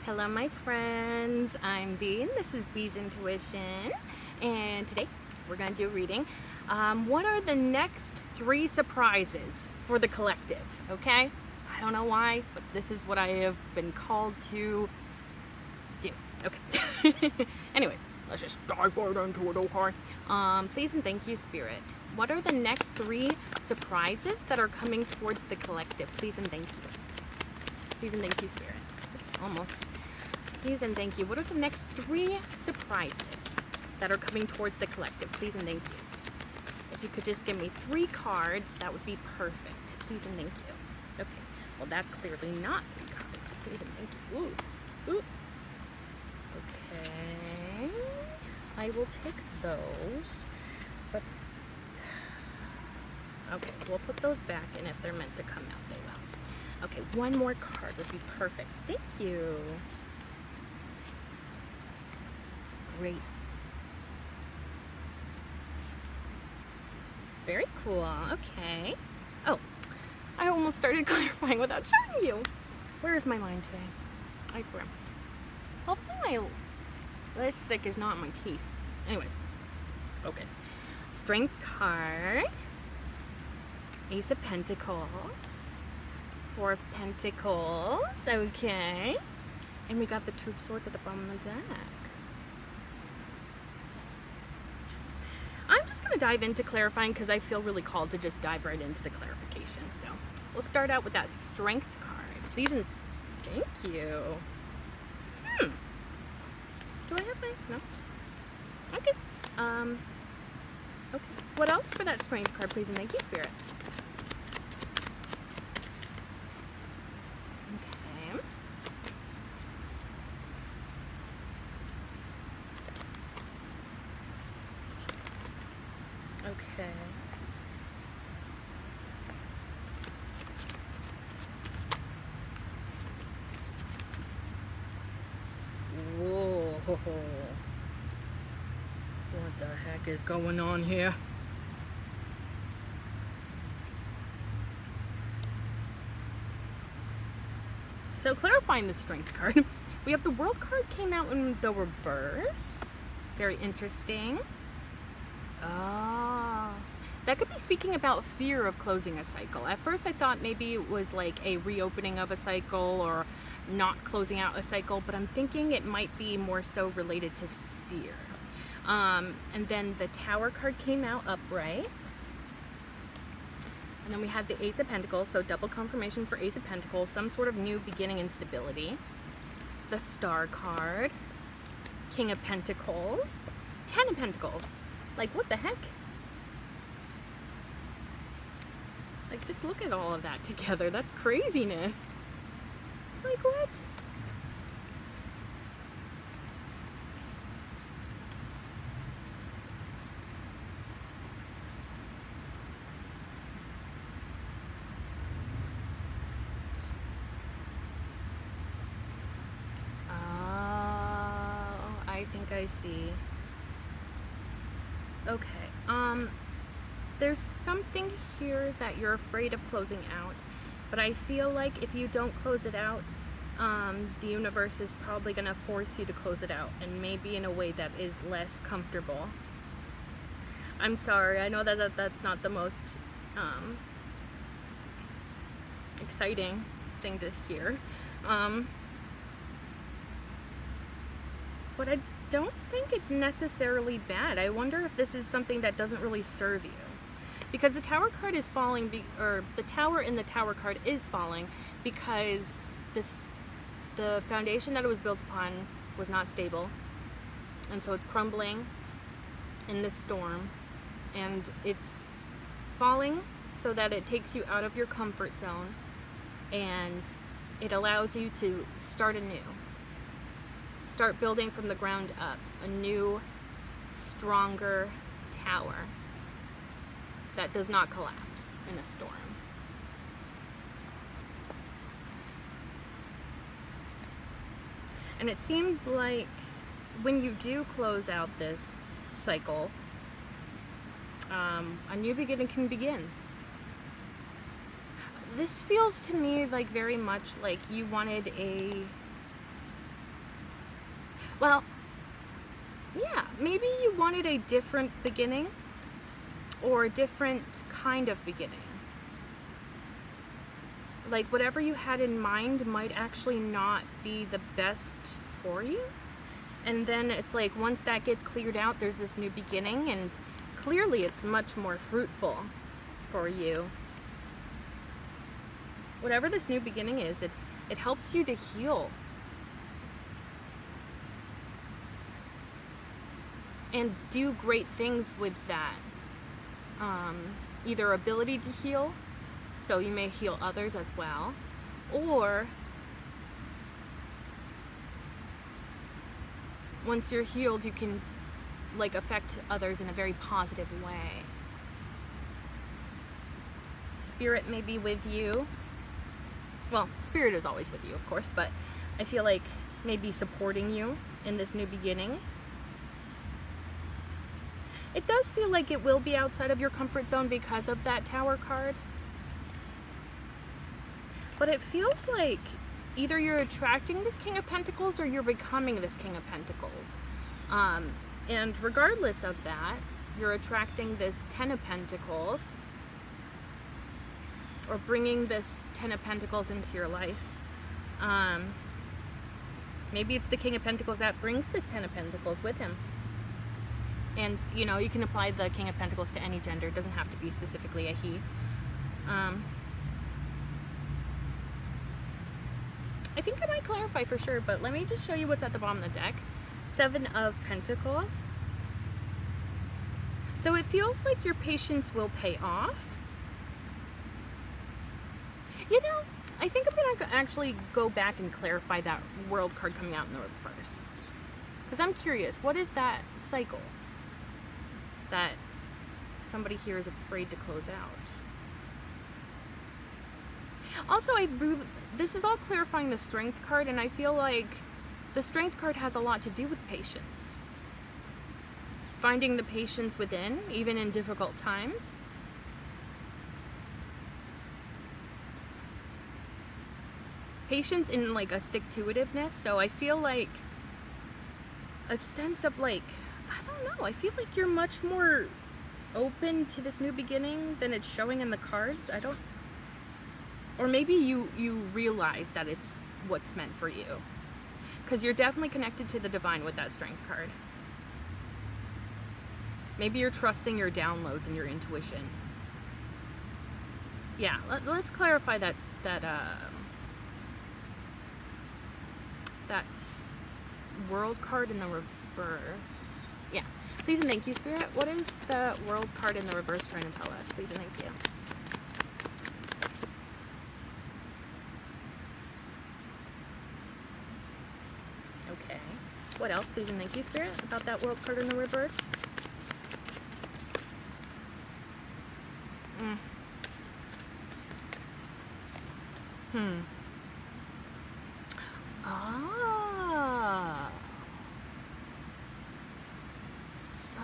Hello my friends, I'm Bee and this is Bee's Intuition, and today we're going to do a reading. What are the next 3 surprises for the collective, okay? I don't know why, but this is what I have been called to do, okay? Anyways, let's just dive right into it, okay? Please and thank you, Spirit. What are the next 3 surprises that are coming towards the collective? Please and thank you. Please and thank you, Spirit. Almost. Please and thank you. What are the next 3 surprises that are coming towards the collective? Please and thank you. If you could just give me 3 cards, that would be perfect. Please and thank you. Okay. Well, that's clearly not 3 cards. Please and thank you. Ooh. Ooh. Okay. I will take those. But okay, we'll put those back, and if they're meant to come out, they will. Okay, one more card would be perfect. Thank you. Great. Very cool. Okay. Oh, I almost started clarifying without showing you. Where is my mind today? I swear. Hopefully my lipstick is not in my teeth. Anyways, focus. Strength card. Ace of Pentacles. 4 of Pentacles. Okay. And we got the 2 of Swords at the bottom of the deck. I'm just going to dive into clarifying because I feel really called to just dive right into the clarification. So we'll start out with that Strength card. Please and thank you. Do I have my... No? Okay. Okay. What else for that Strength card, please and thank you, Spirit? Okay. Okay. Whoa. What the heck is going on here? So clarifying the Strength card, we have the World card came out in the reverse. Very interesting. Oh, that could be speaking about fear of closing a cycle. At first I thought maybe it was like a reopening of a cycle or not closing out a cycle, but I'm thinking it might be more so related to fear. And then the Tower card came out upright. And then we had the Ace of Pentacles, so double confirmation for Ace of Pentacles, some sort of new beginning and stability. The Star card, King of Pentacles, 10 of Pentacles. Like, what the heck? Like, just look at all of that together. That's craziness. Like, what? Oh, I think I see. Okay, there's something here that you're afraid of closing out, but I feel like if you don't close it out, the universe is probably going to force you to close it out, and maybe in a way that is less comfortable. I'm sorry, I know that's not the most exciting thing to hear, but I don't think it's necessarily bad. I wonder if this is something that doesn't really serve you, because the Tower card is falling, or the Tower in the Tower card is falling because the foundation that it was built upon was not stable, and so it's crumbling in this storm, and it's falling so that it takes you out of your comfort zone and it allows you to start anew. Start building from the ground up a new, stronger tower that does not collapse in a storm. And it seems like when you do close out this cycle, a new beginning can begin. This feels to me like very much like you wanted a Well, yeah, maybe you wanted a different beginning or a different kind of beginning. Like whatever you had in mind might actually not be the best for you. And then it's like once that gets cleared out, there's this new beginning, and clearly it's much more fruitful for you. Whatever this new beginning is, it helps you to heal. And do great things with that. Either ability to heal, so you may heal others as well, or once you're healed, you can like affect others in a very positive way. Spirit may be with you. Well, Spirit is always with you, of course, but I feel like maybe supporting you in this new beginning. It does feel like it will be outside of your comfort zone because of that Tower card. But it feels like either you're attracting this King of Pentacles or you're becoming this King of Pentacles. And regardless of that, you're attracting this Ten of Pentacles or bringing this Ten of Pentacles into your life. Maybe it's the King of Pentacles that brings this Ten of Pentacles with him. And, you know, you can apply the King of Pentacles to any gender. It doesn't have to be specifically a he. I think I might clarify for sure, but let me just show you what's at the bottom of the deck. Seven of Pentacles. So it feels like your patience will pay off. You know, I think I'm going to actually go back and clarify that World card coming out in the reverse. Because I'm curious, what is that cycle that somebody here is afraid to close out? Also, this is all clarifying the Strength card, and I feel like the Strength card has a lot to do with patience. Finding the patience within, even in difficult times. Patience in like a stick-to-itiveness, so I feel like a sense of like, I don't know, I feel like you're much more open to this new beginning than it's showing in the cards. Or maybe you realize that it's what's meant for you. Because you're definitely connected to the divine with that Strength card. Maybe you're trusting your downloads and your intuition. Yeah, let's clarify that World card in the reverse. Yeah. Please and thank you, Spirit. What is the World card in the reverse trying to tell us? Please and thank you. Okay. What else, please and thank you, Spirit, about that World card in the reverse? Ah. So.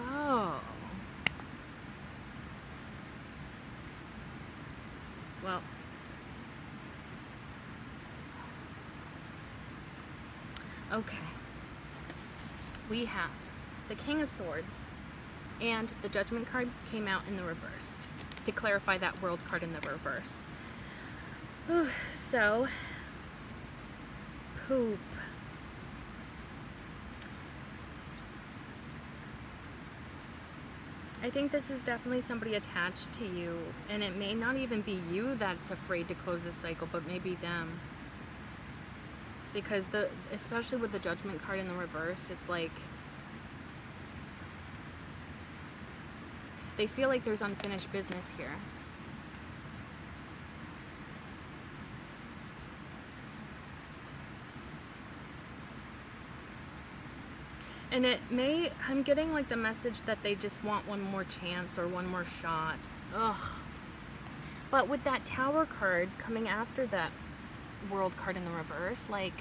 Well. Okay. We have the King of Swords and the Judgment card came out in the reverse to clarify that World card in the reverse. So, poop. I think this is definitely somebody attached to you, and it may not even be you that's afraid to close this cycle, but maybe them. Because especially with the Judgment card in the reverse, it's like they feel like there's unfinished business here. And I'm getting like the message that they just want one more chance or one more shot. Ugh. But with that Tower card coming after that World card in the reverse, like,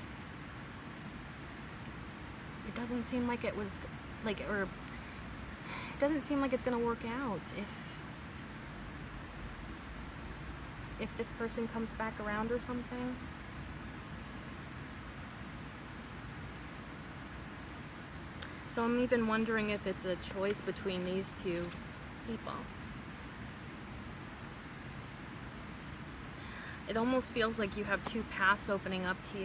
it doesn't seem like it was, like, or, it doesn't seem like it's gonna work out if this person comes back around or something. So I'm even wondering if it's a choice between these two people. It almost feels like you have two paths opening up to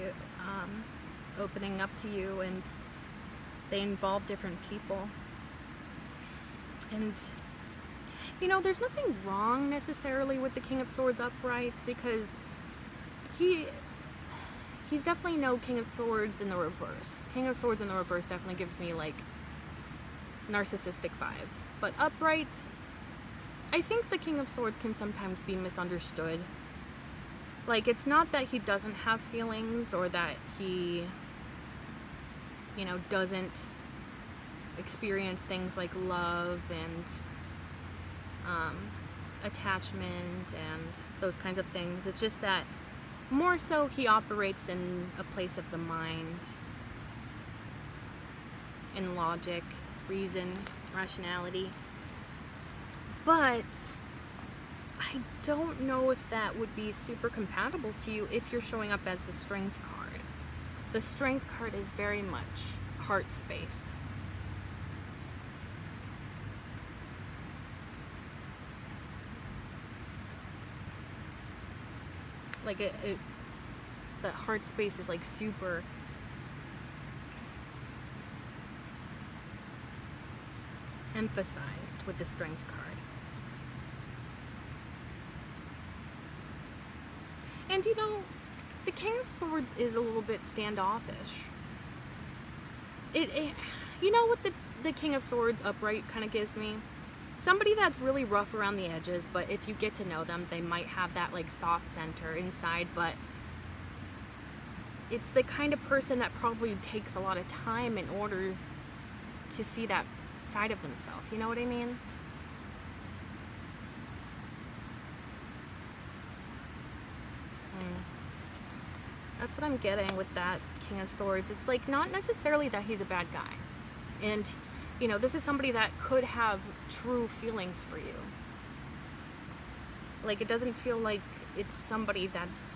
you, and they involve different people. And you know, there's nothing wrong necessarily with the King of Swords upright, because he's definitely no King of Swords in the reverse. King of Swords in the reverse definitely gives me like narcissistic vibes. But upright, I think the King of Swords can sometimes be misunderstood. Like, it's not that he doesn't have feelings, or that he, you know, doesn't experience things like love and attachment and those kinds of things. It's just that more so he operates in a place of the mind, in logic, reason, rationality. But I don't know if that would be super compatible to you if you're showing up as the Strength card. The Strength card is very much heart space. Like the heart space is like super emphasized with the Strength card. And you know, the King of Swords is a little bit standoffish. You know what the King of Swords upright kind of gives me? Somebody that's really rough around the edges, but if you get to know them, they might have that like soft center inside, but it's the kind of person that probably takes a lot of time in order to see that side of themselves. You know what I mean? That's what I'm getting with that King of Swords. It's like not necessarily that he's a bad guy. And you know, this is somebody that could have true feelings for you. Like, it doesn't feel like it's somebody that's,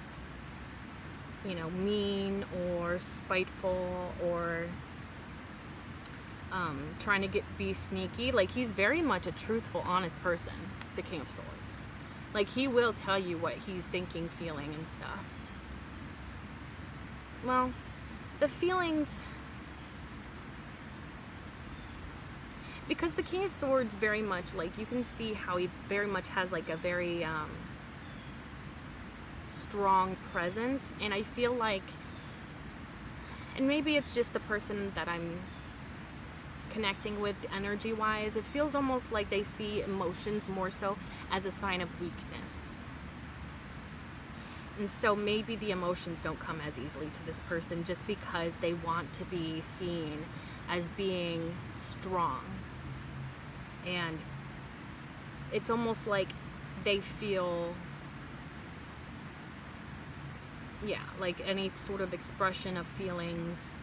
you know, mean or spiteful or trying to be sneaky. Like, he's very much a truthful, honest person, the King of Swords. Like, he will tell you what he's thinking, feeling, and stuff. Well, the feelings... Because the King of Swords very much, like, you can see how he very much has, like, a very strong presence. And I feel like, and maybe it's just the person that I'm connecting with energy-wise, it feels almost like they see emotions more so as a sign of weakness. And so maybe the emotions don't come as easily to this person just because they want to be seen as being strong. And it's almost like they feel, yeah, like any sort of expression of feelings,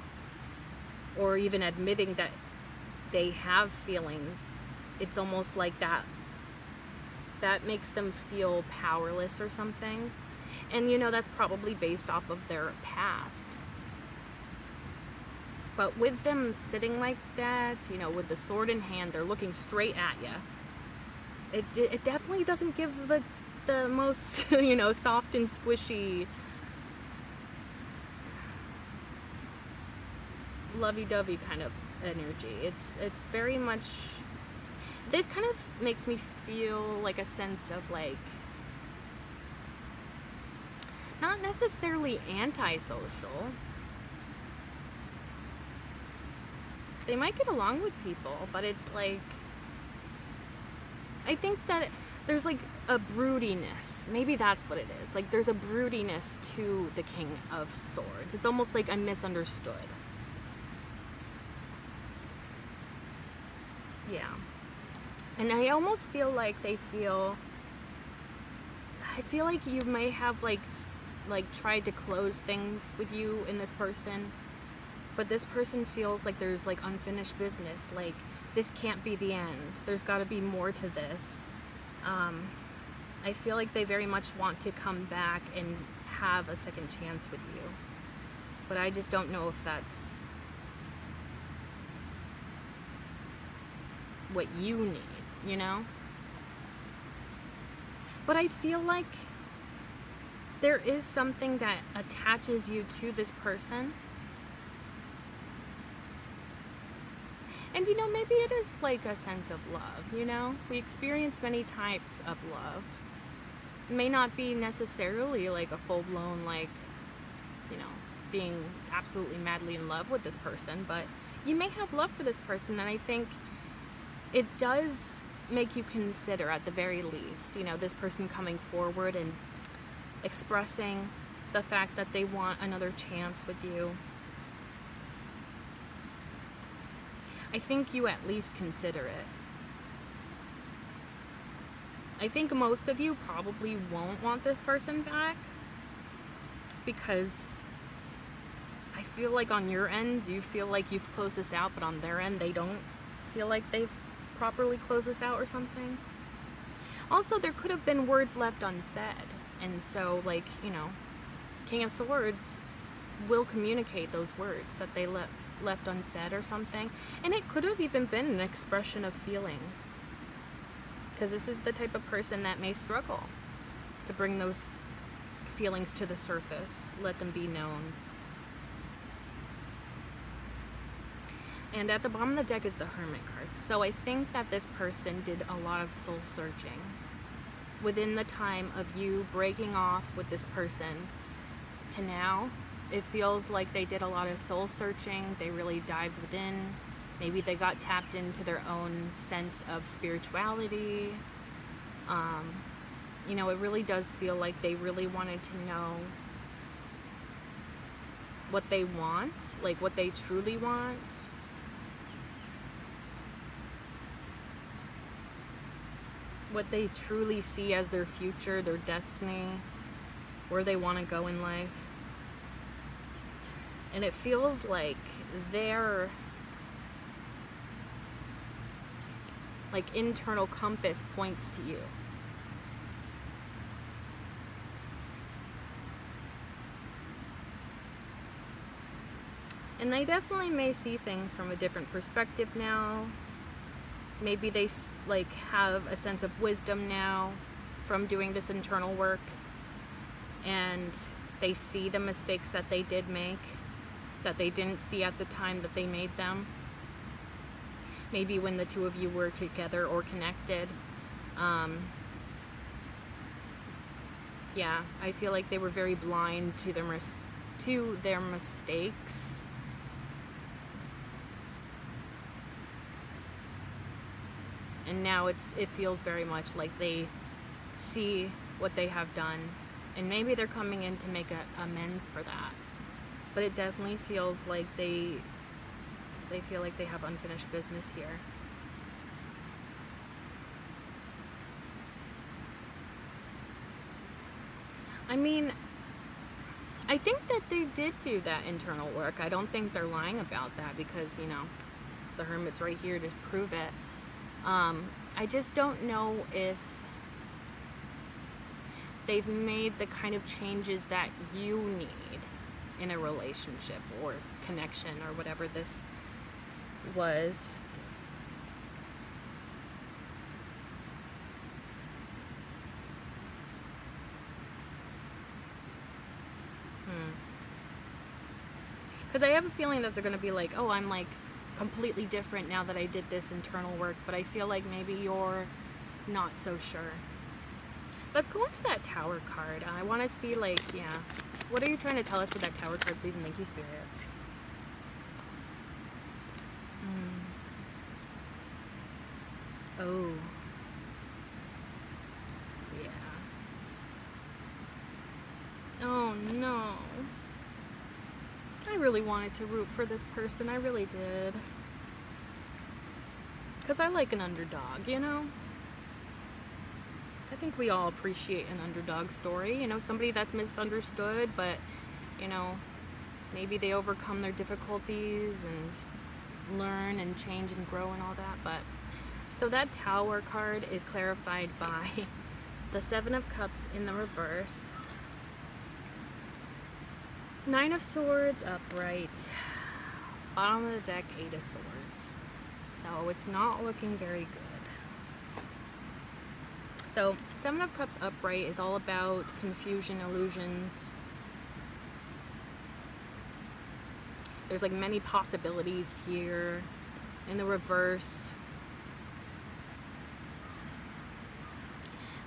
or even admitting that they have feelings, it's almost like that makes them feel powerless or something. And you know, that's probably based off of their past. But with them sitting like that, you know, with the sword in hand, they're looking straight at you. It definitely doesn't give the most, you know, soft and squishy, lovey-dovey kind of energy. It's very much... This kind of makes me feel like a sense of, like, not necessarily antisocial. They might get along with people, but it's like, I think that there's like a broodiness. Maybe that's what it is. Like, there's a broodiness to the King of Swords. It's almost like I'm misunderstood. Yeah. And I almost feel like I feel like you may have like tried to close things with you in this person. But this person feels like there's like unfinished business. Like, this can't be the end. There's got to be more to this. I feel like they very much want to come back and have a second chance with you. But I just don't know if that's what you need, you know? But I feel like there is something that attaches you to this person. And you know, maybe it is like a sense of love, you know? We experience many types of love. It may not be necessarily like a full-blown, like, you know, being absolutely madly in love with this person, but you may have love for this person, and I think it does make you consider, at the very least, you know, this person coming forward and expressing the fact that they want another chance with you. I think you at least consider it. I think most of you probably won't want this person back, because I feel like on your end, you feel like you've closed this out, but on their end, they don't feel like they've properly closed this out or something. Also, there could have been words left unsaid. And so, like, you know, King of Swords will communicate those words that they left unsaid or something. And it could have even been an expression of feelings. Because this is the type of person that may struggle to bring those feelings to the surface, let them be known. And at the bottom of the deck is the Hermit card. So I think that this person did a lot of soul searching within the time of you breaking off with this person to now. It feels like they did a lot of soul searching. They really dived within. Maybe they got tapped into their own sense of spirituality. You know, it really does feel like they really wanted to know what they want, like what they truly want. What they truly see as their future, their destiny, where they want to go in life. And it feels like their like internal compass points to you. And they definitely may see things from a different perspective now. Maybe they like have a sense of wisdom now from doing this internal work, and they see the mistakes that they did make that they didn't see at the time that they made them. Maybe when the two of you were together or connected. Yeah, I feel like they were very blind to their mistakes. And now it feels very much like they see what they have done, and maybe they're coming in to make amends for that. But it definitely feels like they feel like they have unfinished business here. I mean, I think that they did do that internal work. I don't think they're lying about that, because, you know, the Hermit's right here to prove it. I just don't know if they've made the kind of changes that you need in a relationship or connection or whatever this was. Because I have a feeling that they're going to be like, oh, I'm like completely different now that I did this internal work, but I feel like maybe you're not so sure. Let's go into that Tower card. I want to see, like, yeah, what are you trying to tell us with that Tower card, please, and thank you, Spirit. Oh. Yeah. Oh, no. I really wanted to root for this person. I really did. Because I like an underdog, you know? I think we all appreciate an underdog story. You know, somebody that's misunderstood, but, you know, maybe they overcome their difficulties and learn and change and grow and all that. But so that Tower card is clarified by the Seven of Cups in the reverse, Nine of Swords upright, bottom of the deck, Eight of Swords. So it's not looking very good. So 7 of Cups upright is all about confusion, illusions. There's like many possibilities here. In the reverse,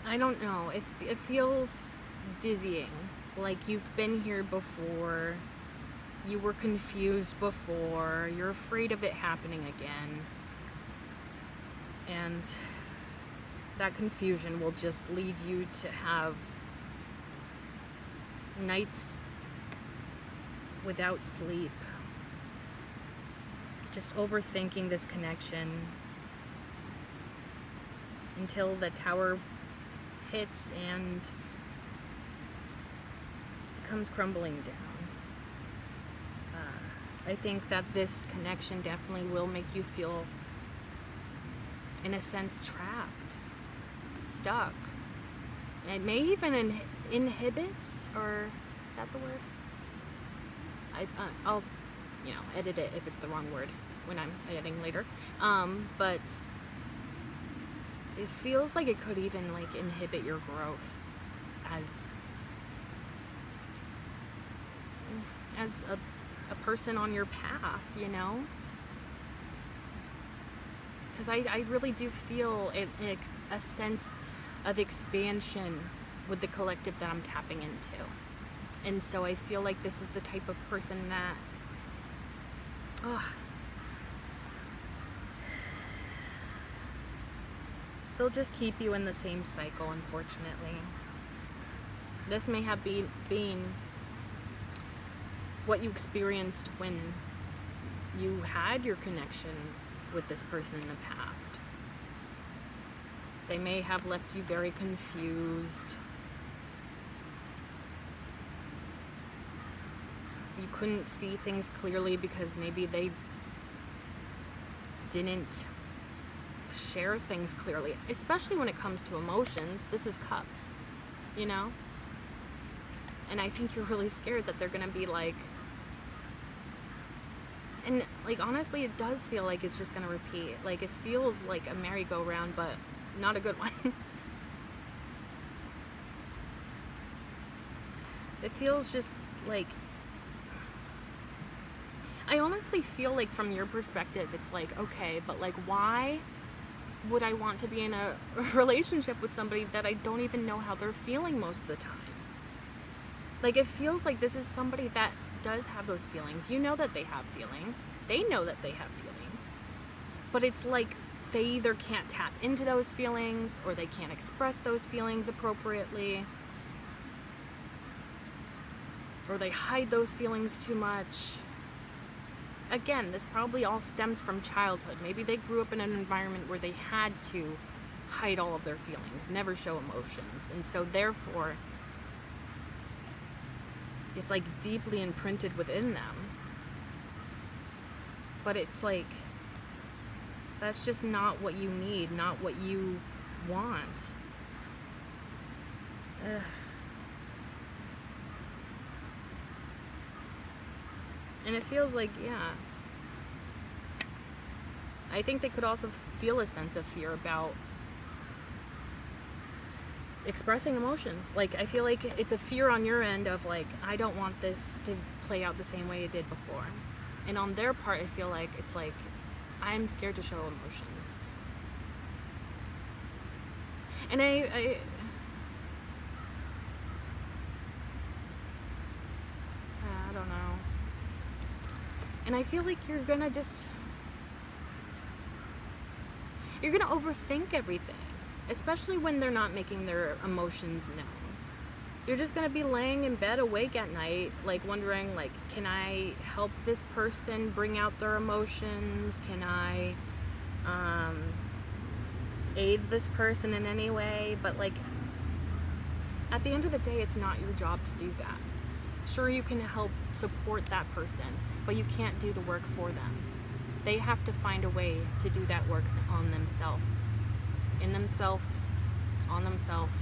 I don't know, it feels dizzying, like you've been here before, you were confused before, you're afraid of it happening again, and that confusion will just lead you to have nights without sleep, just overthinking this connection until the tower hits and comes crumbling down. I think that this connection definitely will make you feel, in a sense, trapped, stuck. And it may even inhibit, or is that the word? I'll, edit it if it's the wrong word when I'm editing later. But it feels like it could even like inhibit your growth as a person on your path, because I really do feel a sense of expansion with the collective that I'm tapping into. And so I feel like this is the type of person that they'll just keep you in the same cycle, unfortunately. This may have been what you experienced when you had your connection with this person in the past. They may have left you very confused. You couldn't see things clearly because maybe they didn't share things clearly, especially when it comes to emotions. This is Cups, and I think you're really scared that they're gonna be like, and like honestly it does feel like it's just gonna repeat. Like it feels like a merry-go-round, but not a good one. It feels just like, I honestly feel like from your perspective it's like, okay, but like why would I want to be in a relationship with somebody that I don't even know how they're feeling most of the time? Like it feels like this is somebody that does have those feelings. You know that they have feelings. They know that they have feelings. But it's like they either can't tap into those feelings or they can't express those feelings appropriately. Or they hide those feelings too much. Again, this probably all stems from childhood. Maybe they grew up in an environment where they had to hide all of their feelings, never show emotions. And so therefore, it's like deeply imprinted within them. But it's like, that's just not what you need, not what you want. Ugh. And it feels like, yeah, I think they could also feel a sense of fear about expressing emotions. Like, I feel like it's a fear on your end of like, I don't want this to play out the same way it did before. And on their part, I feel like it's like, I'm scared to show emotions. And I don't know. And I feel like you're gonna overthink everything, especially when they're not making their emotions known. You're just gonna be laying in bed awake at night, like wondering, like, can I help this person bring out their emotions? Can I aid this person in any way? But like, at the end of the day, it's not your job to do that. Sure, you can help support that person, but you can't do the work for them. They have to find a way to do that work on themselves, in themselves, on themselves.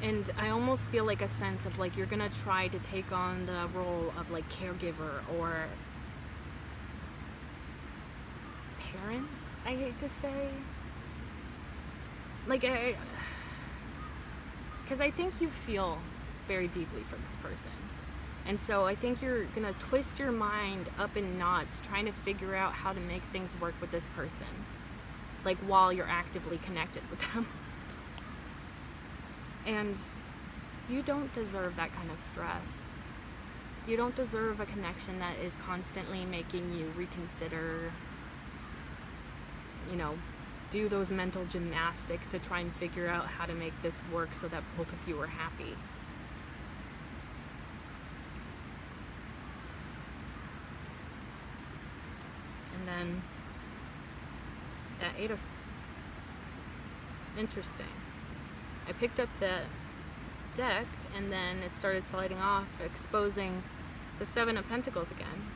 And I almost feel like a sense of like you're gonna try to take on the role of like caregiver or parent, I hate to say. Like, because I think you feel very deeply for this person. And so I think you're gonna twist your mind up in knots trying to figure out how to make things work with this person, like while you're actively connected with them. And you don't deserve that kind of stress. You don't deserve a connection that is constantly making you reconsider, do those mental gymnastics to try and figure out how to make this work so that both of you are happy. And then that interesting. I picked up the deck and then it started sliding off, exposing the Seven of Pentacles again.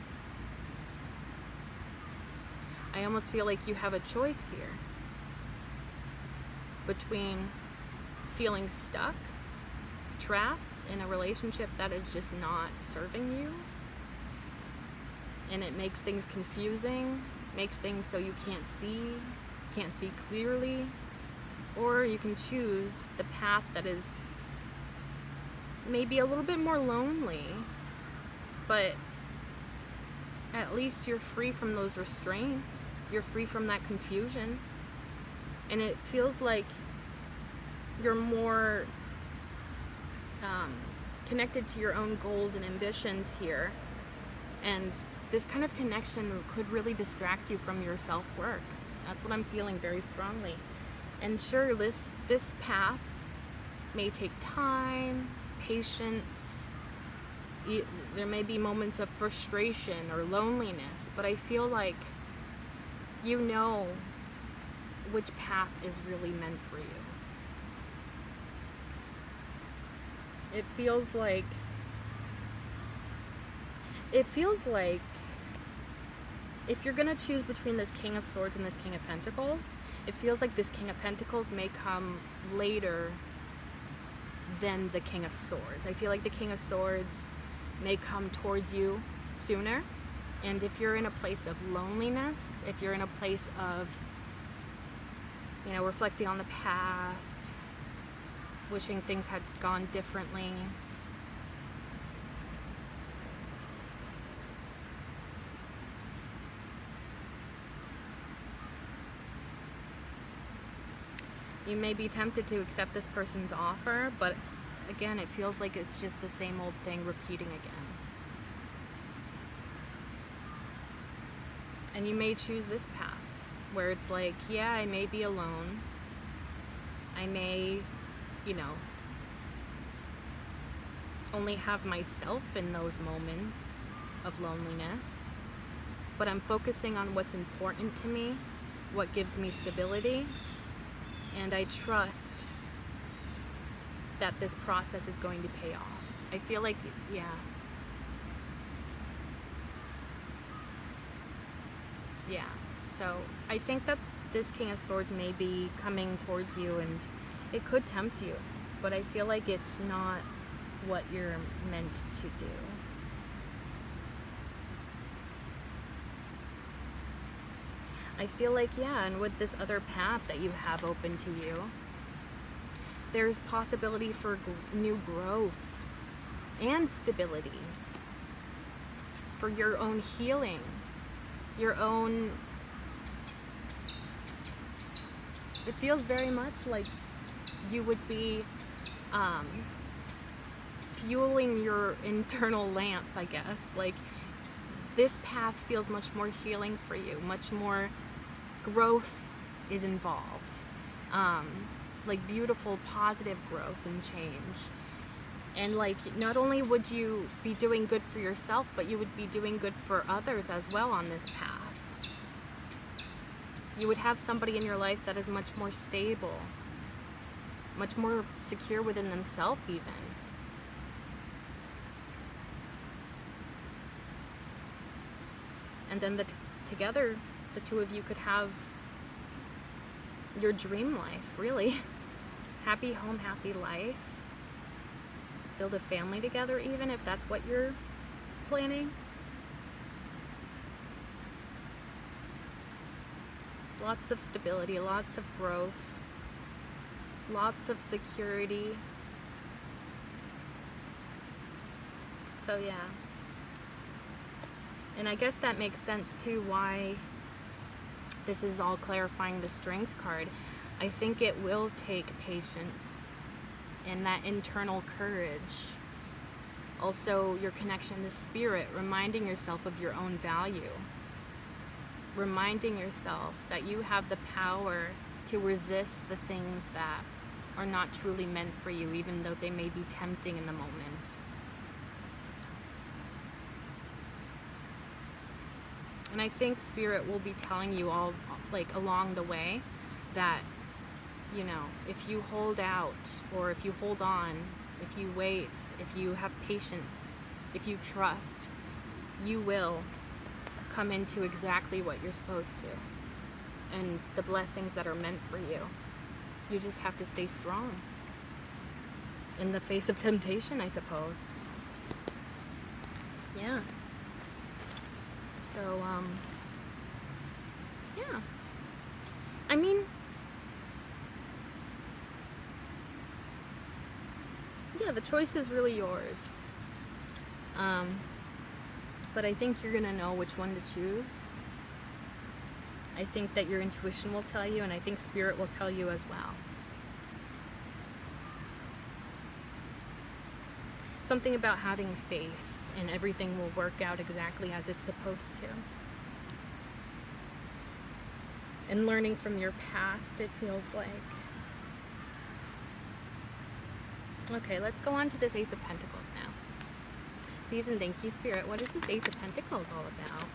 I almost feel like you have a choice here between feeling stuck, trapped in a relationship that is just not serving you, and it makes things confusing, makes things so you can't see clearly, or you can choose the path that is maybe a little bit more lonely, but at least you're free from those restraints, you're free from that confusion, and it feels like you're more connected to your own goals and ambitions here, and this kind of connection could really distract you from your self-work. That's what I'm feeling very strongly. And sure, this path may take time, patience, there may be moments of frustration or loneliness, but I feel like you know which path is really meant for you. It feels like if you're gonna choose between this King of Swords and this King of Pentacles, it feels like this King of Pentacles may come later than the King of Swords. I feel like the King of Swords may come towards you sooner. And if you're in a place of loneliness, if you're in a place of, reflecting on the past, wishing things had gone differently, you may be tempted to accept this person's offer, but again, it feels like it's just the same old thing repeating again. And you may choose this path where it's like, yeah, I may be alone. I may, only have myself in those moments of loneliness, but I'm focusing on what's important to me, what gives me stability, and I trust that this process is going to pay off. I feel like, yeah. So I think that this King of Swords may be coming towards you and it could tempt you, but I feel like it's not what you're meant to do. I feel like, and with this other path that you have open to you, there's possibility for new growth and stability, for your own healing, your own... It feels very much like you would be fueling your internal lamp, I guess. Like, this path feels much more healing for you, much more growth is involved. Like beautiful, positive growth and change. And like, not only would you be doing good for yourself, but you would be doing good for others as well on this path. You would have somebody in your life that is much more stable, much more secure within themselves even. And then together, the two of you could have your dream life, really. Happy home, happy life. build a family together, even if that's what you're planning. Lots of stability, lots of growth, lots of security. So yeah. And I guess that makes sense too why this is all clarifying the Strength card. I think it will take patience and that internal courage. Also, your connection to spirit, reminding yourself of your own value. Reminding yourself that you have the power to resist the things that are not truly meant for you, even though they may be tempting in the moment. And I think spirit will be telling you all, like, along the way that, you know, if you hold out, or if you hold on, if you wait, if you have patience, if you trust, you will come into exactly what you're supposed to, and the blessings that are meant for you. You just have to stay strong in the face of temptation, I suppose. Yeah. So, yeah. I mean, yeah, the choice is really yours. But I think you're gonna know which one to choose. I think that your intuition will tell you, and I think spirit will tell you as well. Something about having faith and everything will work out exactly as it's supposed to. And learning from your past, it feels like. Okay, let's go on to this Ace of Pentacles now. Please and thank you, Spirit. What is this Ace of Pentacles all about?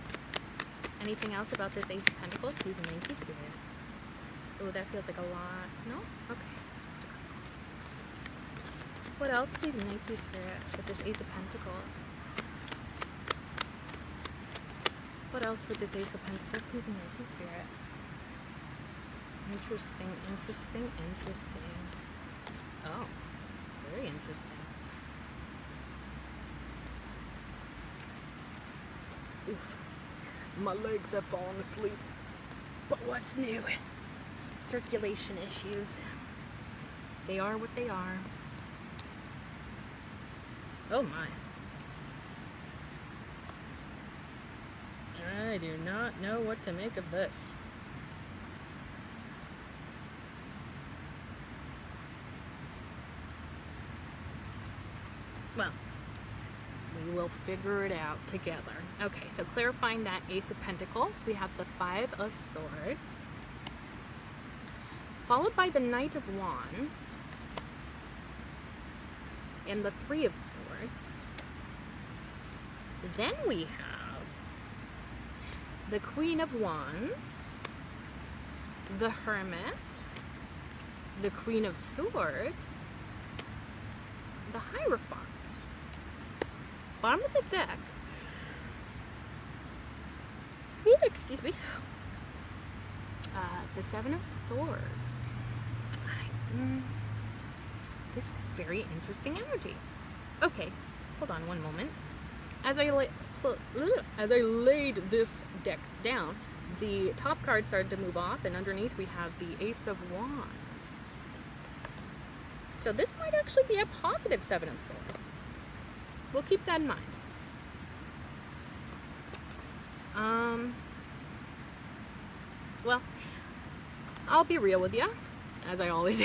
Anything else about this Ace of Pentacles? Please and thank you, Spirit. Oh, that feels like a lot. No? Okay, just a couple. What else? Please and thank you, Spirit, with this Ace of Pentacles. What else with this Ace of Pentacles? Please and thank you, Spirit. Interesting, interesting, interesting. Oh, very interesting. Oof. My legs have fallen asleep. But what's new? Circulation issues. They are what they are. Oh my. I do not know what to make of this. Well, we will figure it out together. Okay, so clarifying that Ace of Pentacles, we have the Five of Swords, followed by the Knight of Wands, and the Three of Swords. Then we have the Queen of Wands, the Hermit, the Queen of Swords, the Hierophant. Bottom of the deck. Ooh, excuse me. The Seven of Swords. This is very interesting energy. Okay, hold on one moment. As I laid this deck down, the top card started to move off, and underneath we have the Ace of Wands. So this might actually be a positive Seven of Swords. We'll keep that in mind. Well, I'll be real with you, as I always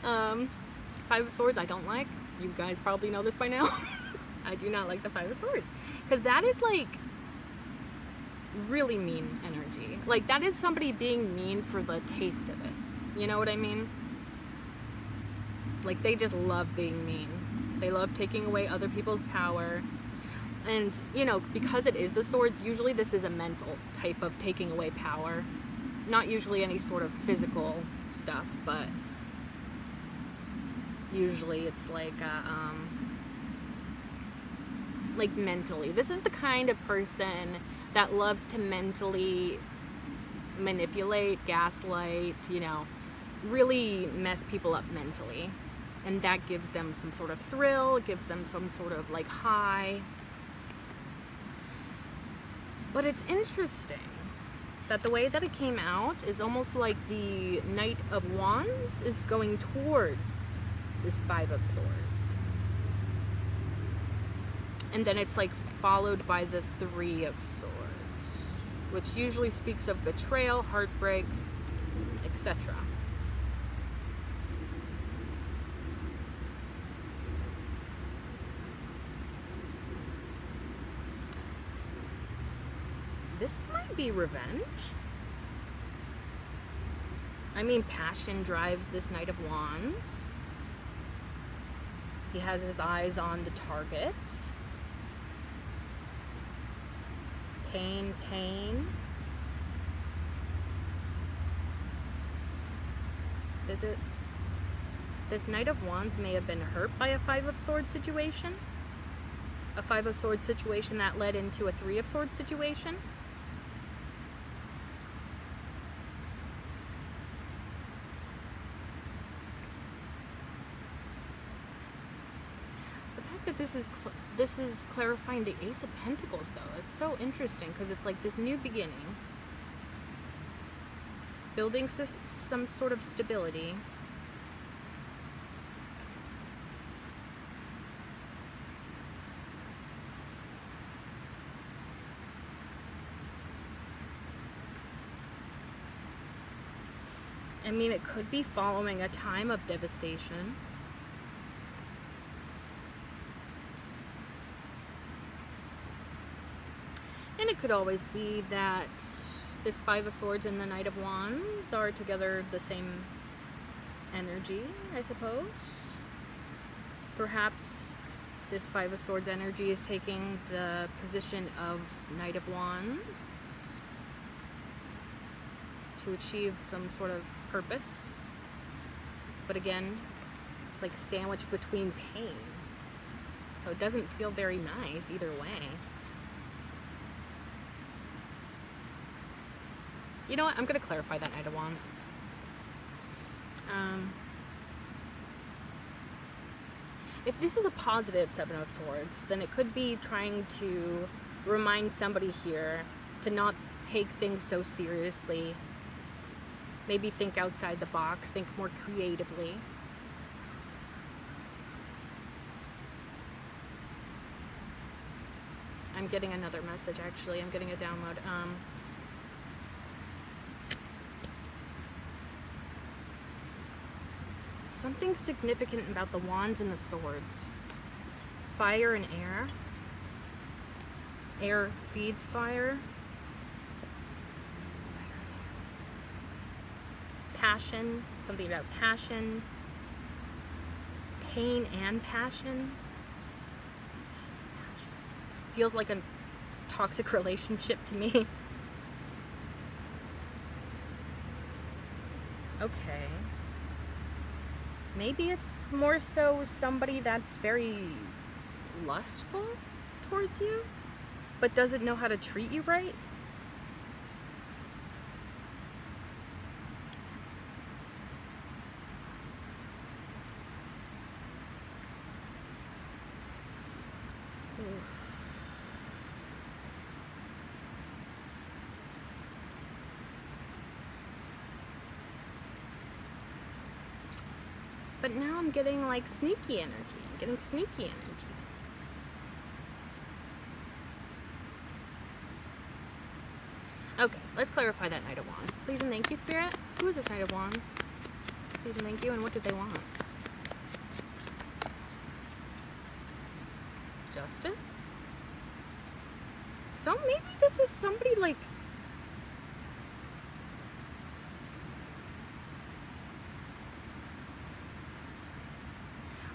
am. Five of Swords I don't like. You guys probably know this by now. I do not like the Five of Swords. Because that is like really mean energy. Like that is somebody being mean for the taste of it. You know what I mean? Like they just love being mean. They love taking away other people's power. And, you know, because it is the swords, usually this is a mental type of taking away power. Not usually any sort of physical stuff, but usually it's like mentally. This is the kind of person that loves to mentally manipulate, gaslight, you know, really mess people up mentally. And that gives them some sort of thrill, gives them some sort of like high. But it's interesting that the way that it came out is almost like the Knight of Wands is going towards this Five of Swords. And then it's like followed by the Three of Swords, which usually speaks of betrayal, heartbreak, etc. This might be revenge. I mean, passion drives this Knight of Wands. He has his eyes on the target. Pain, pain. This Knight of Wands may have been hurt by a Five of Swords situation. A Five of Swords situation that led into a Three of Swords situation. That this is clarifying the Ace of Pentacles, though. It's so interesting because it's like this new beginning, building some sort of stability. I mean, it could be following a time of devastation. And it could always be that this Five of Swords and the Knight of Wands are together the same energy, I suppose. Perhaps this Five of Swords energy is taking the position of Knight of Wands to achieve some sort of purpose. But again, it's like sandwiched between pain. So it doesn't feel very nice either way. You know what? I'm going to clarify that Knight of Wands. If this is a positive Seven of Swords, then it could be trying to remind somebody here to not take things so seriously. Maybe think outside the box, think more creatively. I'm getting another message, actually. I'm getting a download. Something significant about the wands and the swords. Fire and air. Air feeds fire. Passion. Something about passion. Pain and passion. Feels like a toxic relationship to me. Okay. Maybe it's more so somebody that's very lustful towards you, but doesn't know how to treat you right. Oof. But now I'm getting like sneaky energy. I'm getting sneaky energy. Okay, let's clarify that Knight of Wands. Please and thank you, Spirit. Who is this Knight of Wands? Please and thank you, and what did they want? Justice? So maybe this is somebody like...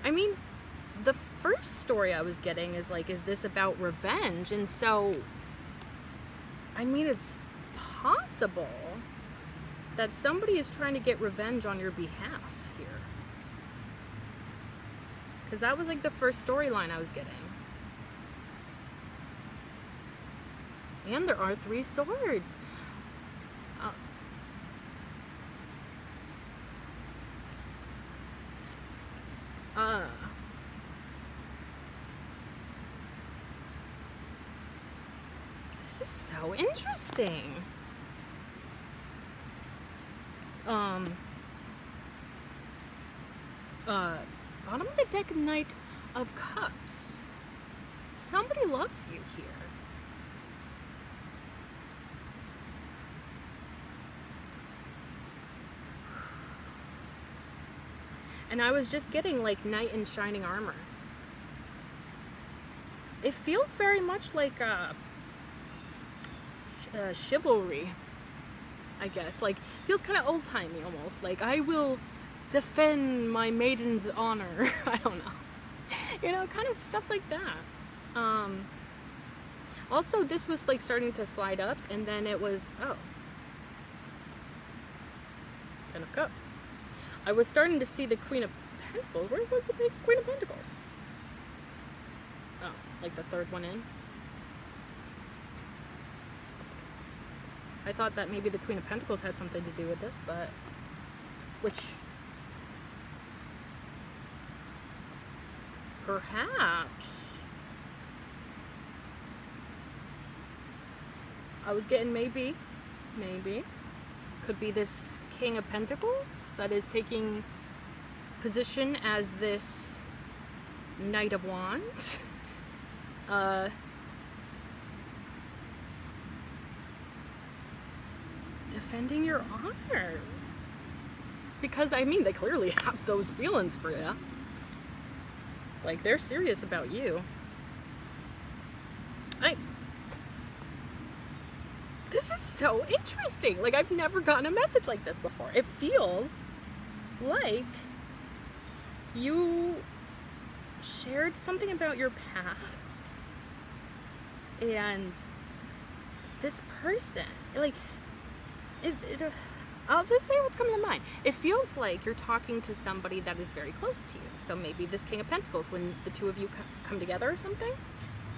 I mean, the first story I was getting is like, is this about revenge? And so, I mean, it's possible that somebody is trying to get revenge on your behalf here. Because that was like the first storyline I was getting. And there are 3 swords. This is so interesting. Bottom of the deck, Knight of Cups. Somebody loves you here. And I was just getting like knight in shining armor. It feels very much like chivalry, I guess. Like, feels kind of old-timey almost. Like, I will defend my maiden's honor. I don't know. You know, kind of stuff like that. Also, this was like starting to slide up, and then it was, oh. Ten of Cups. I was starting to see the Queen of Pentacles. Where was the big Queen of Pentacles? Oh, like the third one in. I thought that maybe the Queen of Pentacles had something to do with this, but which perhaps I was getting maybe could be this King of Pentacles that is taking position as this Knight of Wands. Defending your honor. Because, I mean, they clearly have those feelings for you. Like, they're serious about you. This is so interesting. Like, I've never gotten a message like this before. It feels like you shared something about your past. And this person, like, I'll just say what's coming to mind. It feels like you're talking to somebody that is very close to you. So maybe this King of Pentacles, when the two of you come together or something,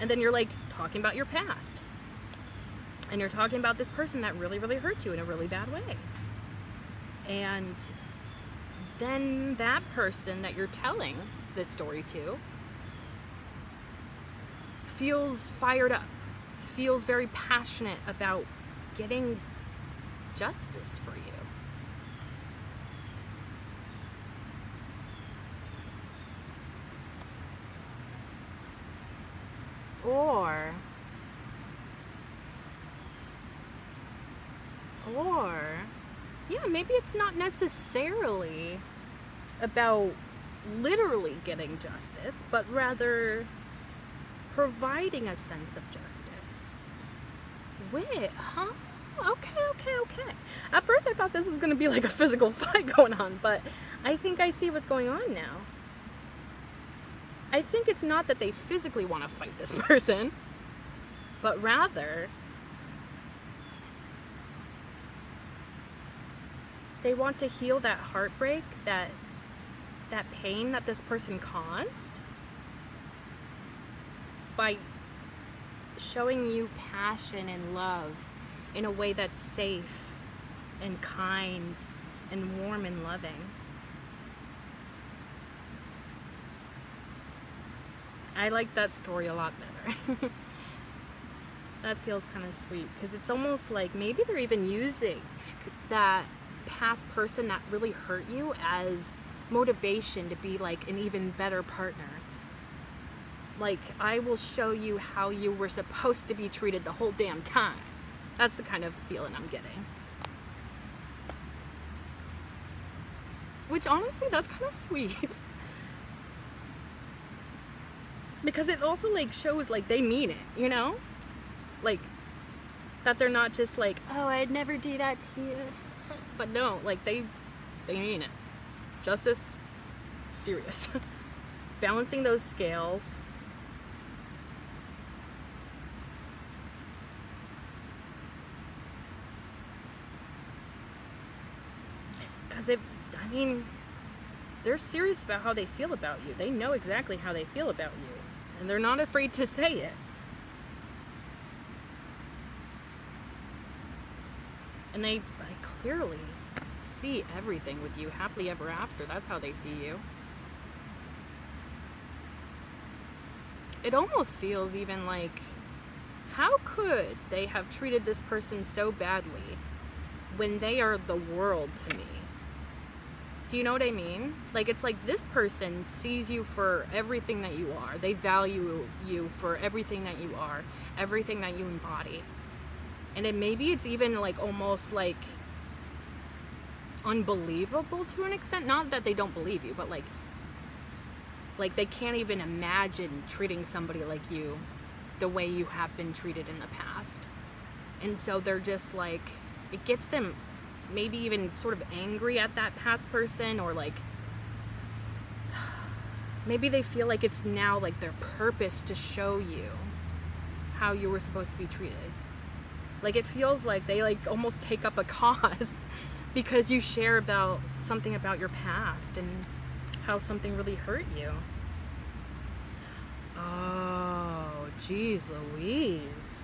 and then you're like talking about your past. And you're talking about this person that really, really hurt you in a really bad way. And then that person that you're telling this story to feels fired up, feels very passionate about getting justice for you. Or, yeah, maybe it's not necessarily about literally getting justice, but rather providing a sense of justice. Wait, huh? Okay. At first I thought this was going to be like a physical fight going on, but I think I see what's going on now. I think it's not that they physically want to fight this person, but rather they want to heal that heartbreak, that pain that this person caused by showing you passion and love in a way that's safe and kind and warm and loving. I like that story a lot better. That feels kind of sweet, because it's almost like maybe they're even using that past person that really hurt you as motivation to be like an even better partner. Like, I will show you how you were supposed to be treated the whole damn time. That's the kind of feeling I'm getting. Which, honestly, that's kind of sweet. Because it also, like, shows, like, they mean it, you know? Like, that they're not just like, oh, I'd never do that to you. But no, like, they mean it. Justice, serious. Balancing those scales. Because they're serious about how they feel about you. They know exactly how they feel about you. And they're not afraid to say it. And I clearly see everything with you. Happily ever after. That's how they see you. It almost feels even like how could they have treated this person so badly when they are the world to me? Do you know what I mean? Like, it's like this person sees you for everything that you are. They value you for everything that you are, everything that you embody. And then maybe it's even like almost like unbelievable to an extent. Not that they don't believe you, but like they can't even imagine treating somebody like you the way you have been treated in the past. And so they're just like, it gets them maybe even sort of angry at that past person, or like maybe they feel like it's now like their purpose to show you how you were supposed to be treated. Like, it feels like they like almost take up a cause because you share about something about your past and how something really hurt you. Oh, geez Louise.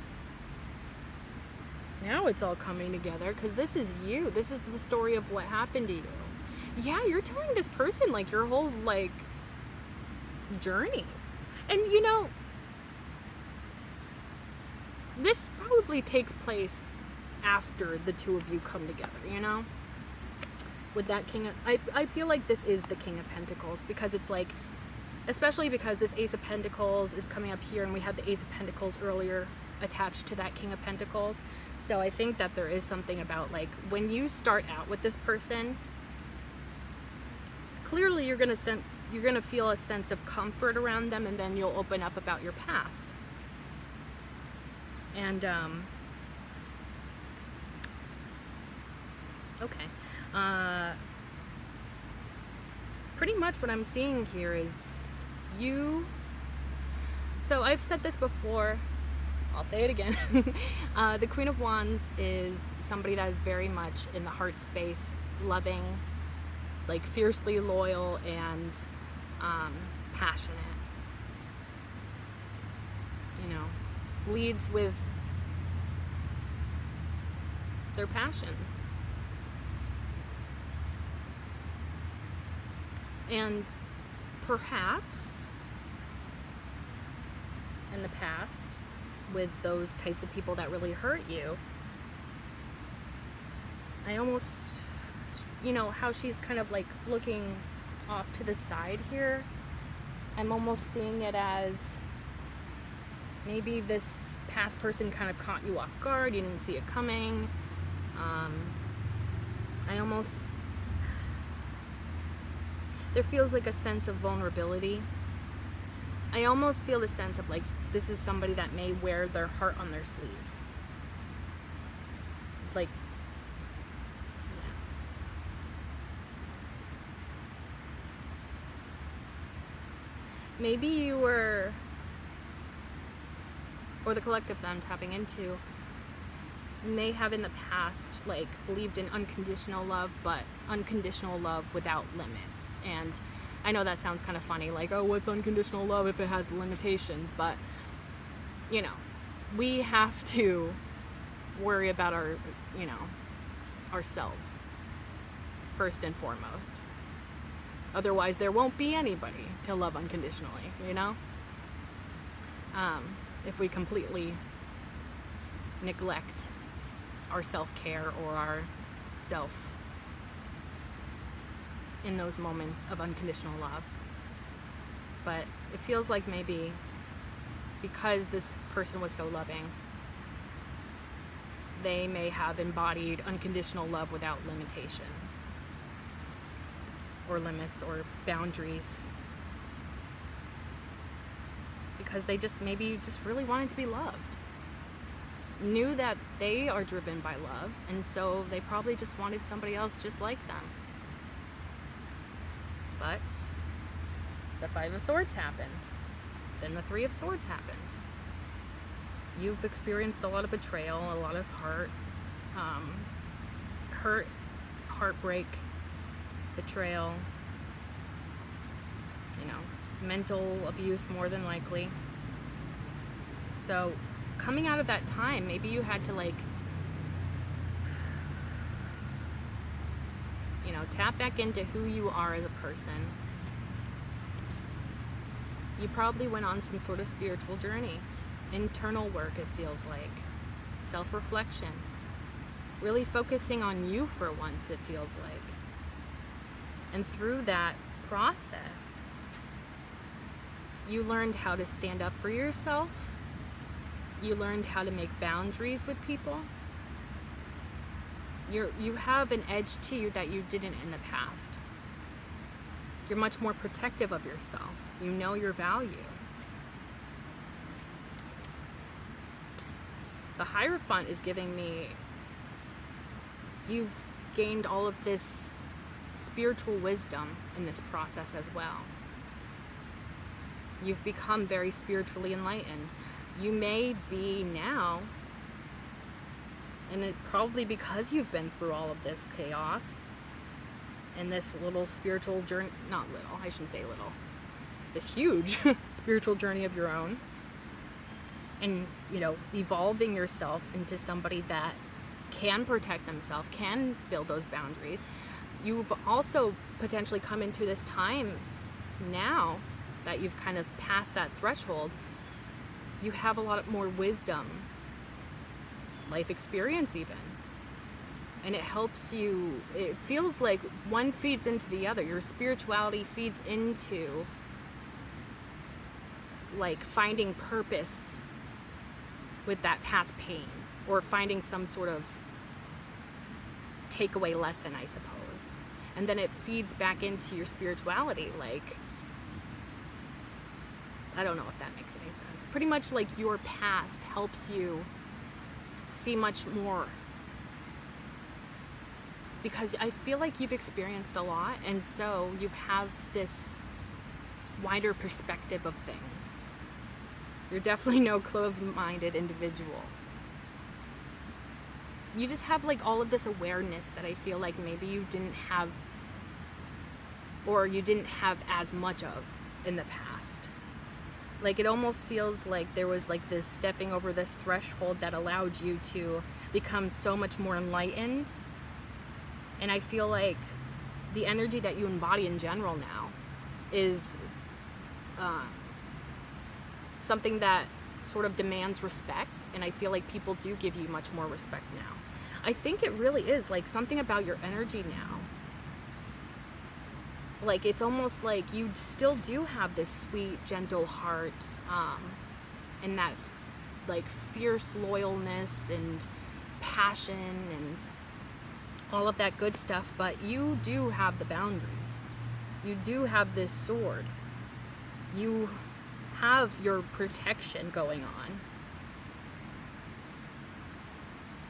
Now it's all coming together, because this is you. This is the story of what happened to you. Yeah, you're telling this person like your whole like journey. And you know, this probably takes place after the two of you come together, you know? With that King of, I feel like this is the King of Pentacles, because it's like, especially because this Ace of Pentacles is coming up here, and we had the Ace of Pentacles earlier attached to that King of Pentacles. So I think that there is something about like when you start out with this person, clearly you're gonna feel a sense of comfort around them, and then you'll open up about your past. And okay, pretty much what I'm seeing here is you. So I've said this before, I'll say it again. The Queen of Wands is somebody that is very much in the heart space, loving, like fiercely loyal, and passionate. You know, leads with their passions. And perhaps in the past, with those types of people that really hurt you, I almost, you know, how she's kind of like looking off to the side here, I'm almost seeing it as maybe this past person kind of caught you off guard, you didn't see it coming. There feels like a sense of vulnerability. I almost feel the sense of like, this is somebody that may wear their heart on their sleeve. Like, yeah. Maybe you were, or the collective that I'm tapping into, may have in the past like believed in unconditional love, but unconditional love without limits. And I know that sounds kind of funny, like, oh, what's unconditional love if it has limitations? But you know, we have to worry about our, you know, ourselves first and foremost. Otherwise there won't be anybody to love unconditionally, you know? If we completely neglect our self-care or our self in those moments of unconditional love. But it feels like maybe because this person was so loving, they may have embodied unconditional love without limitations or limits or boundaries, because they just maybe just really wanted to be loved, knew that they are driven by love, and so they probably just wanted somebody else just like them. But the Five of Swords happened. Then the Three of Swords happened. You've experienced a lot of betrayal, a lot of hurt, heartbreak, betrayal, you know, mental abuse more than likely. So coming out of that time, maybe you had to like, you know, tap back into who you are as a person. You probably went on some sort of spiritual journey internal work, it feels like. Self-reflection. Really focusing on you for once, it feels like. And through that process, you learned how to stand up for yourself. You learned how to make boundaries with people. You have an edge to you that you didn't in the past. You're much more protective of yourself. You know your value. The Hierophant is giving me, you've gained all of this spiritual wisdom in this process as well. You've become very spiritually enlightened. You may be now, and it probably because you've been through all of this chaos and this little spiritual journey, not little, I shouldn't say little, this huge spiritual journey of your own, and, you know, evolving yourself into somebody that can protect themselves, can build those boundaries. You've also potentially come into this time now that you've kind of passed that threshold. You have a lot more wisdom, life experience even. And it helps you, it feels like one feeds into the other. Your spirituality feeds into like finding purpose with that past pain, or finding some sort of takeaway lesson, I suppose. And then it feeds back into your spirituality. Like, I don't know if that makes any sense. Pretty much like your past helps you see much more, because I feel like you've experienced a lot, and so you have this wider perspective of things. You're definitely no closed-minded individual. You just have like all of this awareness that I feel like maybe you didn't have, or you didn't have as much of in the past. Like, it almost feels like there was like this stepping over this threshold that allowed you to become so much more enlightened. And I feel like the energy that you embody in general now is something that sort of demands respect, and I feel like people do give you much more respect now. I think it really is like something about your energy now. Like, it's almost like you still do have this sweet, gentle heart, and that like fierce loyalness and passion and all of that good stuff, but you do have the boundaries. You do have this sword. You have your protection going on.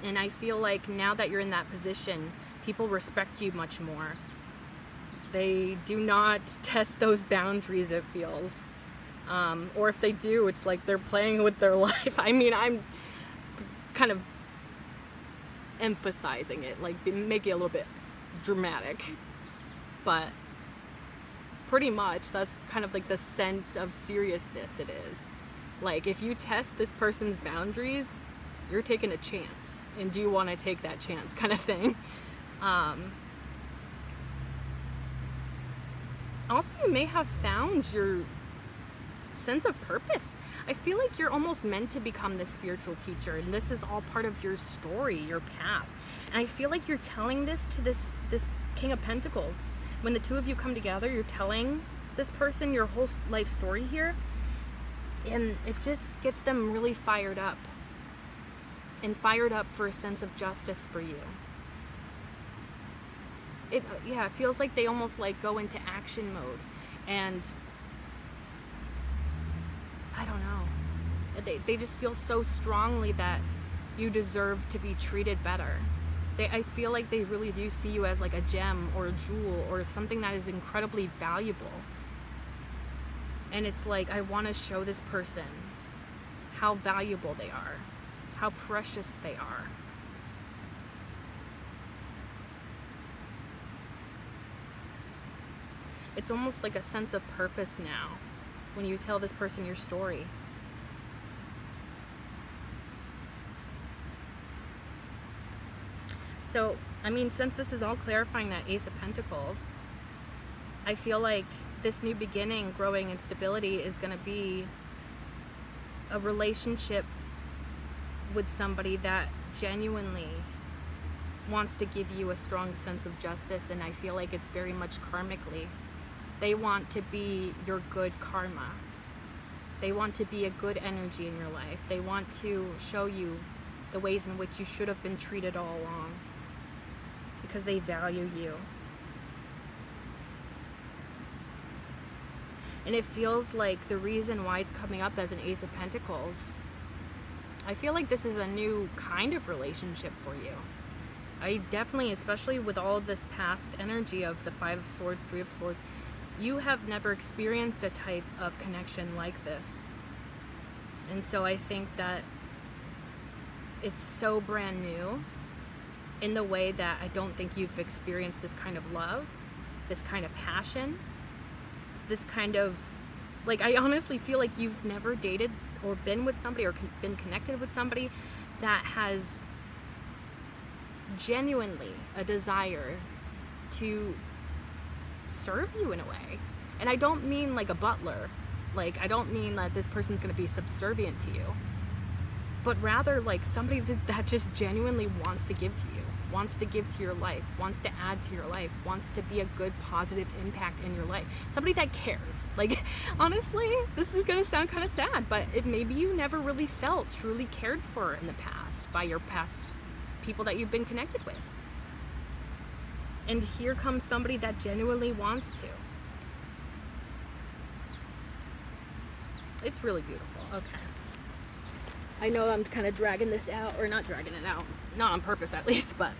And I feel like now that you're in that position, people respect you much more. They do not test those boundaries, it feels. Or if they do, it's like they're playing with their life. I mean, I'm kind of emphasizing it, like making it a little bit dramatic. But pretty much that's kind of like the sense of seriousness it is. Like, if you test this person's boundaries, you're taking a chance. And do you want to take that chance, kind of thing. Also, you may have found your sense of purpose. I feel like you're almost meant to become this spiritual teacher, and this is all part of your story, your path. And I feel like you're telling this to this King of Pentacles. When the two of you come together, you're telling this person your whole life story here, and it just gets them really fired up, and fired up for a sense of justice for you. It feels like they almost like go into action mode, and I don't know, they just feel so strongly that you deserve to be treated better. I feel like they really do see you as like a gem or a jewel or something that is incredibly valuable. And it's like, I want to show this person how valuable they are, how precious they are. It's almost like a sense of purpose now when you tell this person your story. So, I mean, since this is all clarifying that Ace of Pentacles, I feel like this new beginning, growing in stability, is going to be a relationship with somebody that genuinely wants to give you a strong sense of justice, and I feel like it's very much karmically. They want to be your good karma. They want to be a good energy in your life. They want to show you the ways in which you should have been treated all along, because they value you. And it feels like the reason why it's coming up as an Ace of Pentacles, I feel like this is a new kind of relationship for you. I definitely, especially with all of this past energy of the Five of Swords, Three of Swords, you have never experienced a type of connection like this. And so I think that it's so brand new in the way that I don't think you've experienced this kind of love, this kind of passion, this kind of, like, I honestly feel like you've never dated or been with somebody or been connected with somebody that has genuinely a desire to serve you in a way. And I don't mean like a butler. Like, I don't mean that this person's going to be subservient to you, but rather like somebody that just genuinely wants to give to you, wants to give to your life, wants to add to your life, wants to be a good positive impact in your life. Somebody that cares. Like, honestly, this is going to sound kind of sad, but maybe you never really felt truly cared for in the past by your past people that you've been connected with. And here comes somebody that genuinely wants to. It's really beautiful. Okay. I know I'm kind of dragging this out, or not dragging it out, not on purpose at least, but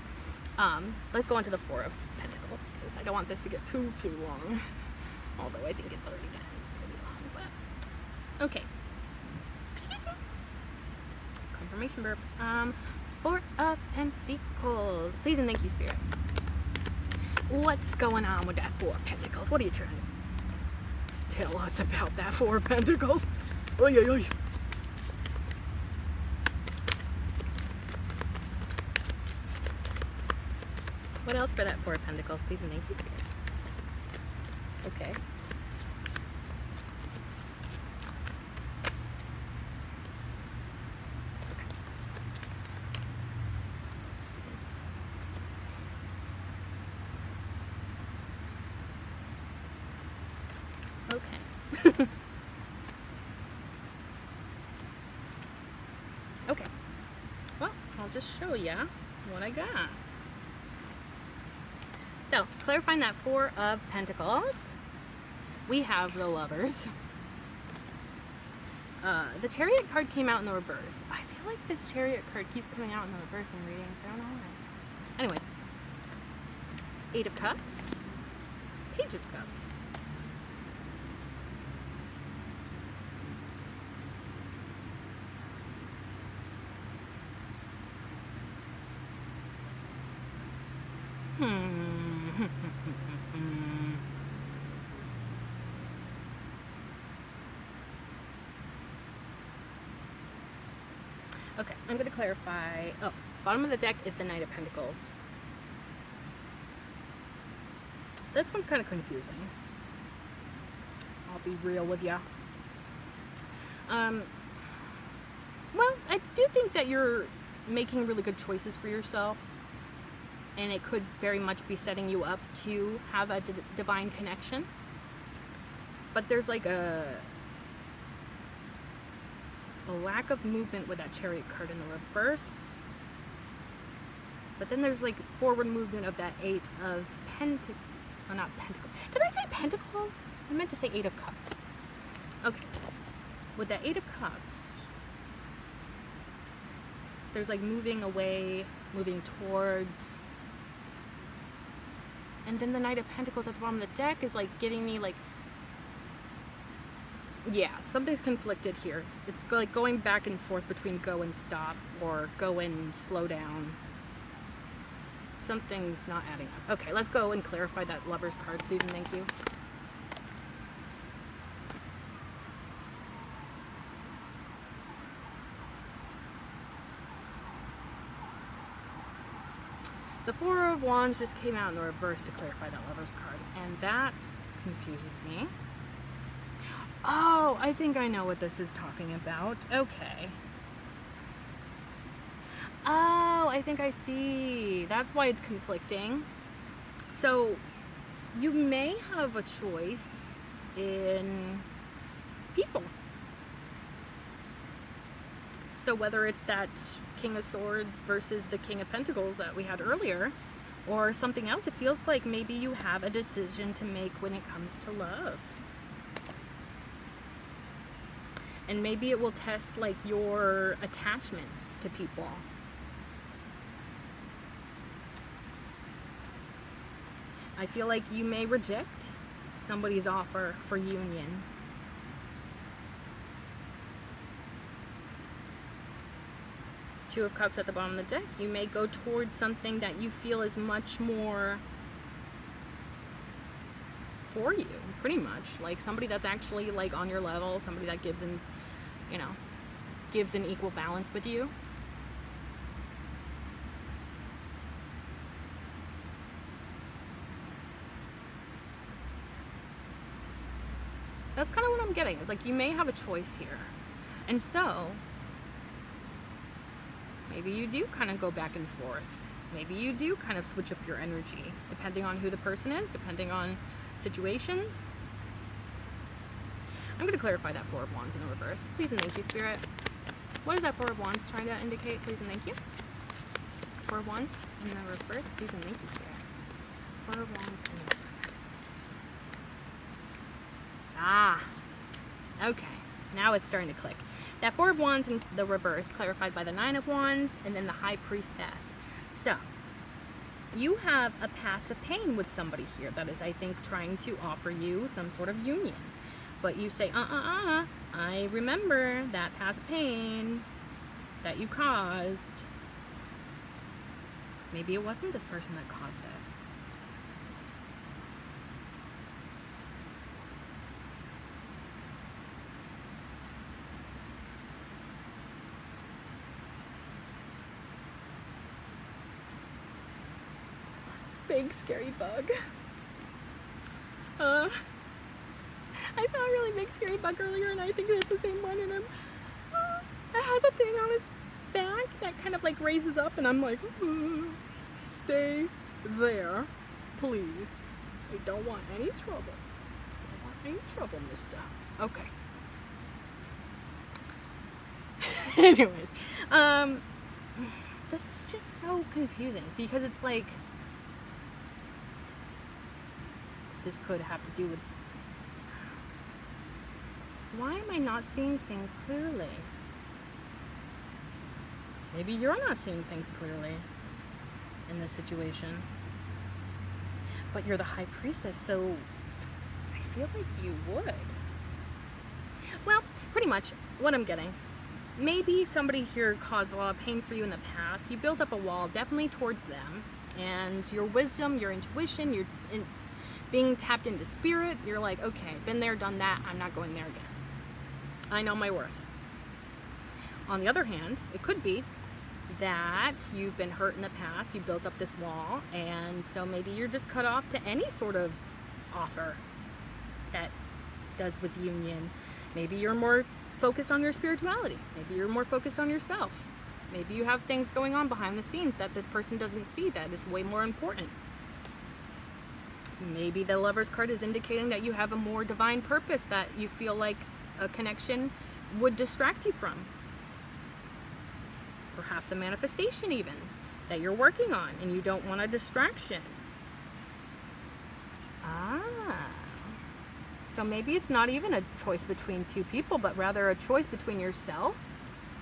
let's go on to the Four of Pentacles, because I don't want this to get too long. Although I think it's already getting pretty long, but okay. Excuse me. Confirmation burp. Four of Pentacles. Please and thank you, Spirit. What's going on with that Four of Pentacles? What are you trying to tell us about that Four of Pentacles? Oy, oy, oy. What else for that Four of Pentacles? Please and thank you, Spirit. Okay. Okay. Okay. Well, I'll just show ya what I got. So, clarifying that Four of Pentacles, we have the Lovers. The Chariot card came out in the reverse. I feel like this Chariot card keeps coming out in the reverse in readings. I don't know why. Anyways, Eight of Cups, Page of Cups. Okay, I'm going to clarify. Oh, bottom of the deck is the Knight of Pentacles. This one's kind of confusing. I'll be real with ya. Well, I do think that you're making really good choices for yourself, and it could very much be setting you up to have a divine connection. But there's like a lack of movement with that Chariot card in the reverse. But then there's like forward movement of that Eight of Pentacles. Oh, not Pentacles. Did I say Pentacles? I meant to say Eight of Cups. Okay. With that Eight of Cups, there's like moving away, moving towards. And then the Knight of Pentacles at the bottom of the deck is like giving me like, yeah, something's conflicted here. It's like going back and forth between go and stop or go and slow down. Something's not adding up. Okay, let's go and clarify that Lover's card, please and thank you. The Four of Wands just came out in the reverse to clarify that Lover's card, and that confuses me. Oh, I think I know what this is talking about. Okay. Oh, I think I see. That's why it's conflicting. So, you may have a choice in people. So whether it's that King of Swords versus the King of Pentacles that we had earlier, or something else, it feels like maybe you have a decision to make when it comes to love. And maybe it will test like your attachments to people. I feel like you may reject somebody's offer for union. Two of Cups at the bottom of the deck. You may go towards something that you feel is much more for you, pretty much. Like somebody that's actually like on your level, somebody that gives an, you know, gives an equal balance with you. That's kind of what I'm getting. It's like you may have a choice here. And so, maybe you do kind of go back and forth. Maybe you do kind of switch up your energy, depending on who the person is, depending on situations. I'm going to clarify that Four of Wands in the reverse. Please and thank you, Spirit. What is that Four of Wands trying to indicate? Please and thank you. Four of Wands in the reverse. Please and thank you, Spirit. Four of Wands in the reverse. Ah, okay. Now it's starting to click. That Four of Wands in the reverse, clarified by the Nine of Wands, and then the High Priestess. So, you have a past of pain with somebody here that is, I think, trying to offer you some sort of union. But you say, I remember that past pain that you caused. Maybe it wasn't this person that caused it. Big scary bug. I saw a really big scary bug earlier, and I think it's the same one. And it has a thing on its back that kind of like raises up, and I'm like, stay there, please. I don't want any trouble. I don't want any trouble, mister. Okay. Anyways, this is just so confusing because it's like, this could have to do with, why am I not seeing things clearly? Maybe you're not seeing things clearly in this situation. But you're the High Priestess, so I feel like you would. Well, pretty much what I'm getting. Maybe somebody here caused a lot of pain for you in the past. You built up a wall definitely towards them. And your wisdom, your intuition, being tapped into spirit, you're like, okay, been there, done that, I'm not going there again. I know my worth. On the other hand, it could be that you've been hurt in the past, you built up this wall, and so maybe you're just cut off to any sort of offer that does with union. Maybe you're more focused on your spirituality. Maybe you're more focused on yourself. Maybe you have things going on behind the scenes that this person doesn't see that is way more important. Maybe the Lover's card is indicating that you have a more divine purpose that you feel like a connection would distract you from. Perhaps a manifestation even that you're working on and you don't want a distraction. So maybe it's not even a choice between two people, but rather a choice between yourself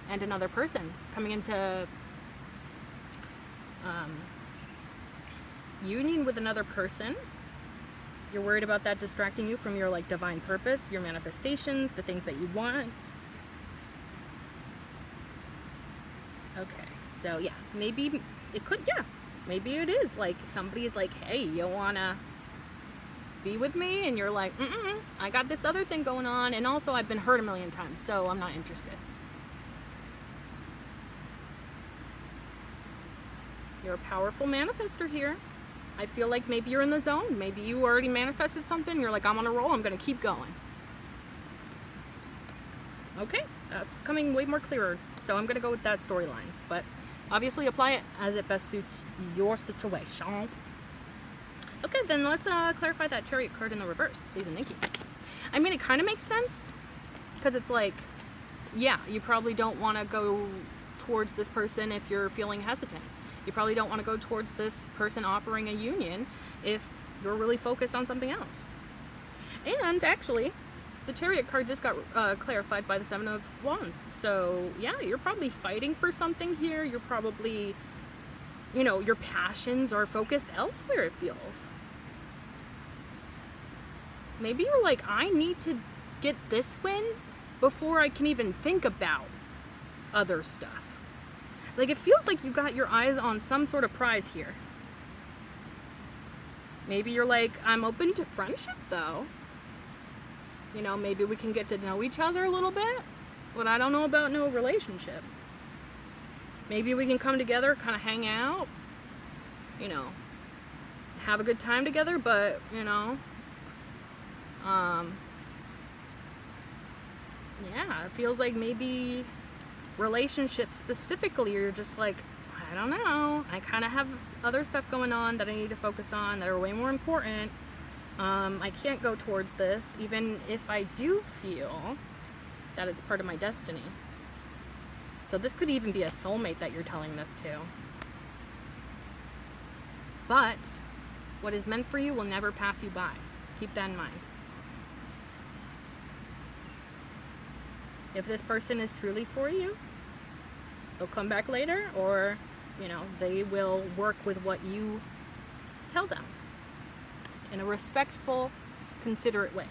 and another person coming into union with another person. You're worried about that distracting you from your like divine purpose, your manifestations, the things that you want. Okay, so yeah, maybe it could, maybe it is like somebody's like, hey, you wanna be with me? And you're like, I got this other thing going on, and also I've been hurt a million times, so I'm not interested. You're a powerful manifester here. I feel like maybe you're in the zone. Maybe you already manifested something. You're like, I'm on a roll. I'm going to keep going. Okay, that's coming way more clearer. So I'm gonna go with that storyline, but obviously apply it as it best suits your situation. Okay, then let's clarify that Chariot card in the reverse, please and thank you. I mean, it kind of makes sense because it's like, yeah, you probably don't want to go towards this person if you're feeling hesitant. You probably don't want to go towards this person offering a union if you're really focused on something else. And actually, the Chariot card just got clarified by the Seven of Wands. So yeah, you're probably fighting for something here. You're probably, you know, your passions are focused elsewhere, it feels. Maybe you're like, I need to get this win before I can even think about other stuff. Like, it feels like you got your eyes on some sort of prize here. Maybe you're like, I'm open to friendship though. You know, maybe we can get to know each other a little bit, but I don't know about no relationship. Maybe we can come together, kind of hang out, you know, have a good time together, but, you know, yeah, it feels like maybe relationships specifically, you're just like, I don't know, I kind of have other stuff going on that I need to focus on that are way more important. I can't go towards this, even if I do feel that it's part of my destiny. So this could even be a soulmate that you're telling this to. But what is meant for you will never pass you by. Keep that in mind. If this person is truly for you, they'll come back later, or, you know, they will work with what you tell them in a respectful, considerate way.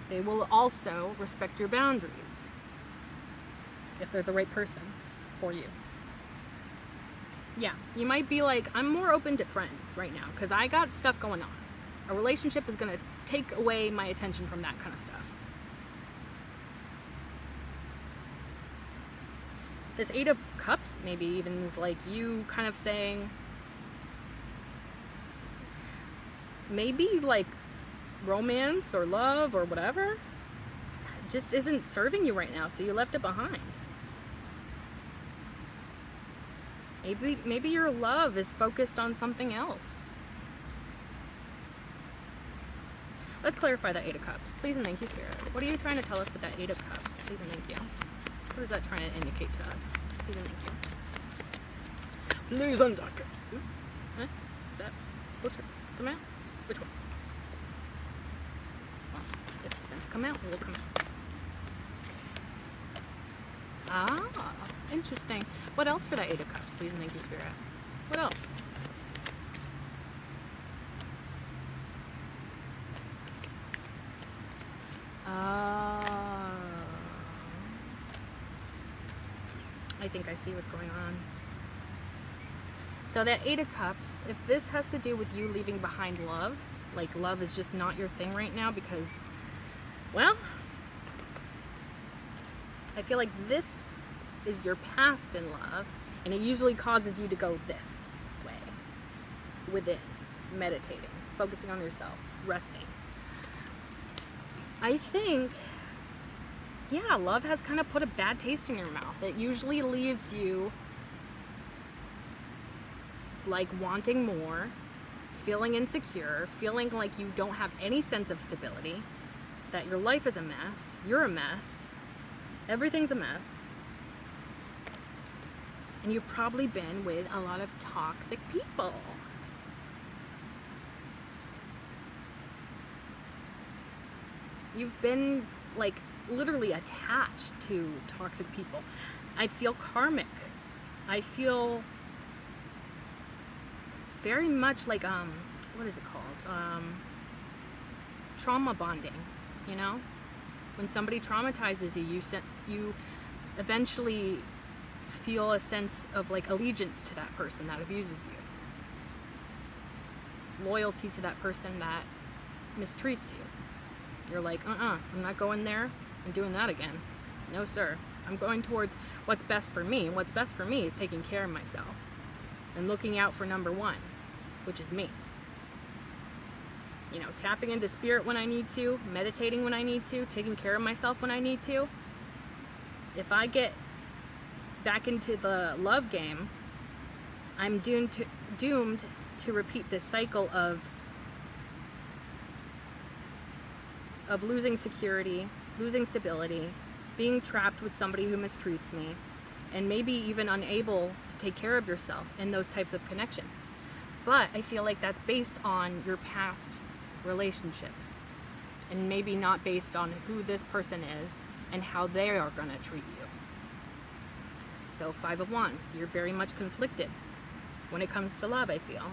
They will also respect your boundaries if they're the right person for you. Yeah, you might be like, I'm more open to friends right now because I got stuff going on. A relationship is going to take away my attention from that kind of stuff. This Eight of Cups maybe even is like you kind of saying, maybe like romance or love or whatever just isn't serving you right now, so you left it behind. Maybe your love is focused on something else. Let's clarify that Eight of Cups, please and thank you, Spirit. What are you trying to tell us with that Eight of Cups, please and thank you? What is that trying to indicate to us? Please and thank you. Please and thank you. Huh? Is that supposed to come out? Which one? Well, if it's meant to come out, it will come out. Ah, interesting. What else for that Eight of Cups, please and thank you, Spirit? What else? I think I see what's going on. So that Eight of Cups, if this has to do with you leaving behind love, like love is just not your thing right now because, well, I feel like this is your past in love, and it usually causes you to go this way, within, meditating, focusing on yourself, resting. I think, yeah, love has kind of put a bad taste in your mouth. It usually leaves you like wanting more, feeling insecure, feeling like you don't have any sense of stability, that your life is a mess, you're a mess, everything's a mess. And you've probably been with a lot of toxic people. You've been like literally attached to toxic people. I feel karmic. I feel very much like what is it called? Trauma bonding, you know? When somebody traumatizes you, you eventually feel a sense of like allegiance to that person that abuses you. Loyalty to that person that mistreats you. You're like, I'm not going there and doing that again. No, sir. I'm going towards what's best for me. And what's best for me is taking care of myself and looking out for number one, which is me. tapping into spirit when I need to, meditating when I need to, taking care of myself when I need to. If I get back into the love game, I'm doomed to repeat this cycle of losing security, losing stability, being trapped with somebody who mistreats me, and maybe even unable to take care of yourself in those types of connections. But I feel like that's based on your past relationships, and maybe not based on who this person is and how they are going to treat you. So 5 of Wands, you're very much conflicted when it comes to love, I feel.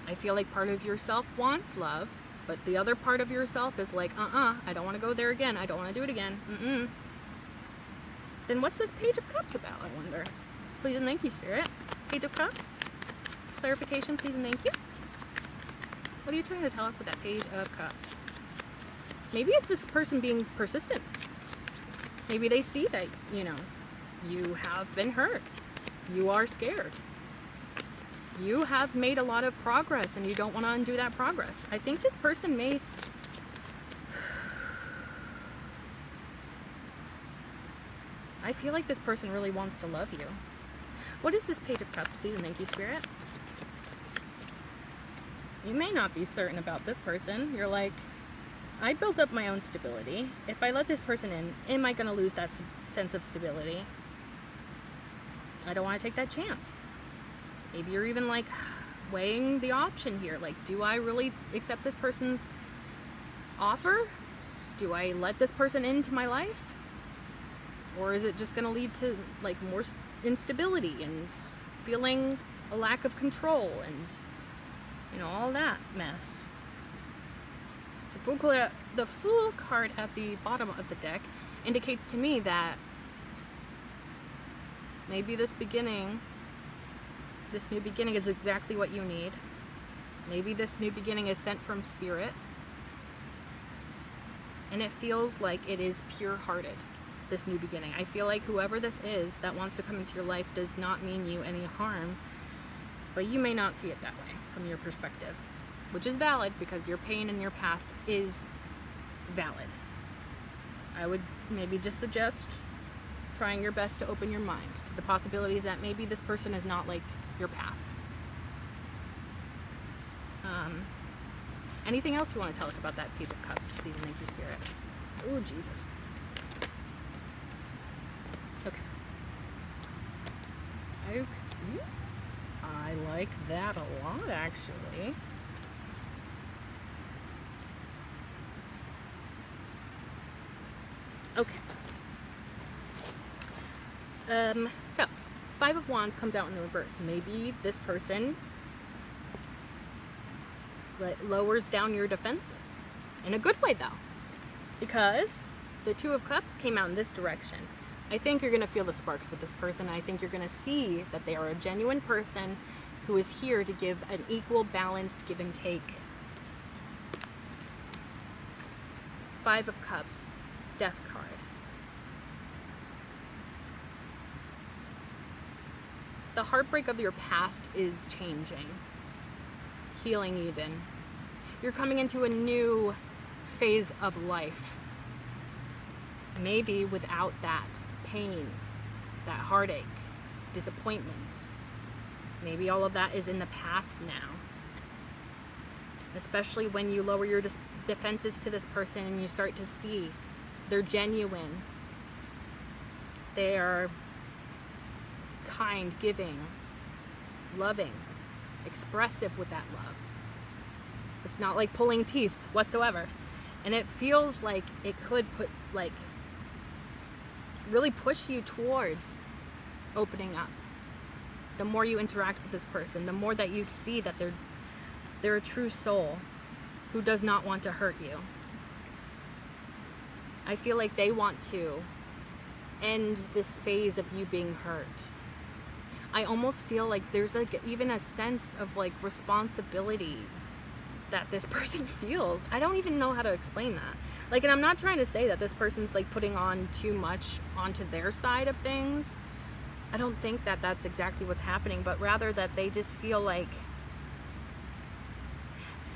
I feel like part of yourself wants love, but the other part of yourself is like, I don't want to go there again. I don't want to do it again. Then what's this Page of Cups about, I wonder? Please and thank you, Spirit. Page of Cups. Clarification, please and thank you. What are you trying to tell us with that Page of Cups? Maybe it's this person being persistent. Maybe they see that, you have been hurt. You are scared. You have made a lot of progress and you don't want to undo that progress. I think this person may... I feel like this person really wants to love you. What is this Page of Cups, please and thank you, Spirit? You may not be certain about this person. You're like, I built up my own stability. If I let this person in, am I going to lose that sense of stability? I don't want to take that chance. Maybe you're even like weighing the option here. Like, do I really accept this person's offer? Do I let this person into my life? Or is it just going to lead to like more instability and feeling a lack of control and all that mess? The Fool card at the bottom of the deck indicates to me that maybe this new beginning is exactly what you need. Maybe this new beginning is sent from Spirit. And it feels like it is pure-hearted, this new beginning. I feel like whoever this is that wants to come into your life does not mean you any harm, but you may not see it that way from your perspective, which is valid because your pain in your past is valid. I would maybe just suggest trying your best to open your mind to the possibilities that maybe this person is not like your past. Anything else you want to tell us about that Page of Cups, please and thank you, Spirit? Oh, Jesus. Okay. I like that a lot, actually. Okay. So 5 of Wands comes out in the reverse. Maybe this person lowers down your defenses. In a good way, though. Because the 2 of Cups came out in this direction. I think you're going to feel the sparks with this person. I think you're going to see that they are a genuine person who is here to give an equal, balanced give and take. 5 of Cups, Death card. The heartbreak of your past is changing. Healing even. You're coming into a new phase of life. Maybe without that pain, that heartache, disappointment. Maybe all of that is in the past now. Especially when you lower your defenses to this person and you start to see they're genuine. They are kind, giving, loving, expressive with that love. It's not like pulling teeth whatsoever. And it feels like it could really push you towards opening up. The more you interact with this person, the more that you see that they're a true soul who does not want to hurt you. I feel like they want to end this phase of you being hurt. I almost feel like there's like even a sense of like responsibility that this person feels. I don't even know how to explain that. Like, and I'm not trying to say that this person's like putting on too much onto their side of things. I don't think that that's exactly what's happening, but rather that they just feel like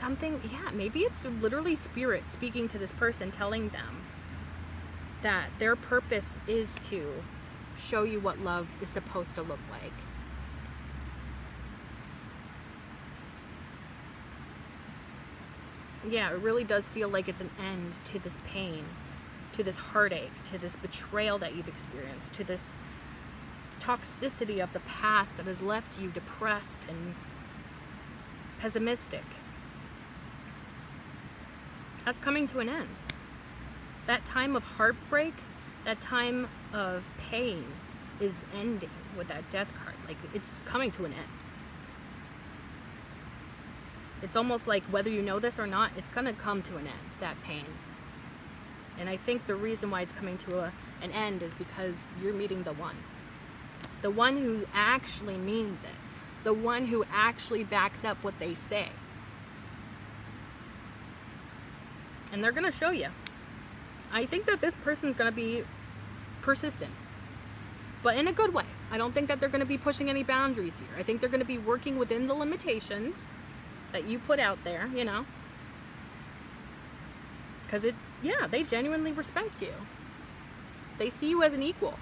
something, yeah, maybe it's literally spirit speaking to this person, telling them that their purpose is to show you what love is supposed to look like. Yeah, it really does feel like it's an end to this pain, to this heartache, to this betrayal that you've experienced, to this toxicity of the past that has left you depressed and pessimistic. That's coming to an end. That time of heartbreak, that time of pain is ending with that death card. Like, it's coming to an end. It's almost like whether you know this or not, it's going to come to an end, that pain. And I think the reason why it's coming to an end is because you're meeting the one. The one who actually means it. The one who actually backs up what they say. And they're going to show you. I think that this person's going to be persistent, but in a good way. I don't think that they're going to be pushing any boundaries here. I think they're going to be working within the limitations that you put out there, you know. Because they genuinely respect you. They see you as an equal.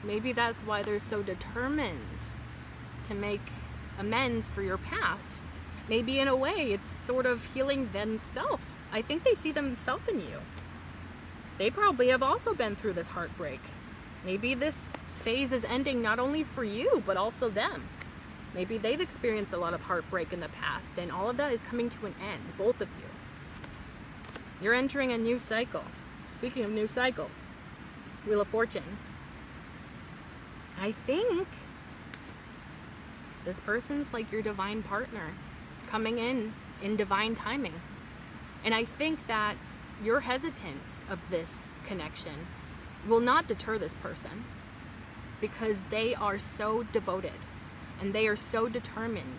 Maybe that's why they're so determined to make amends for your past. Maybe in a way it's sort of healing themselves. I think they see themselves in you. They probably have also been through this heartbreak. Maybe this phase is ending not only for you, but also them. Maybe they've experienced a lot of heartbreak in the past, and all of that is coming to an end, both of you. You're entering a new cycle. Speaking of new cycles, Wheel of Fortune. I think this person's like your divine partner, coming in divine timing. And I think that your hesitance of this connection will not deter this person, because they are so devoted and they are so determined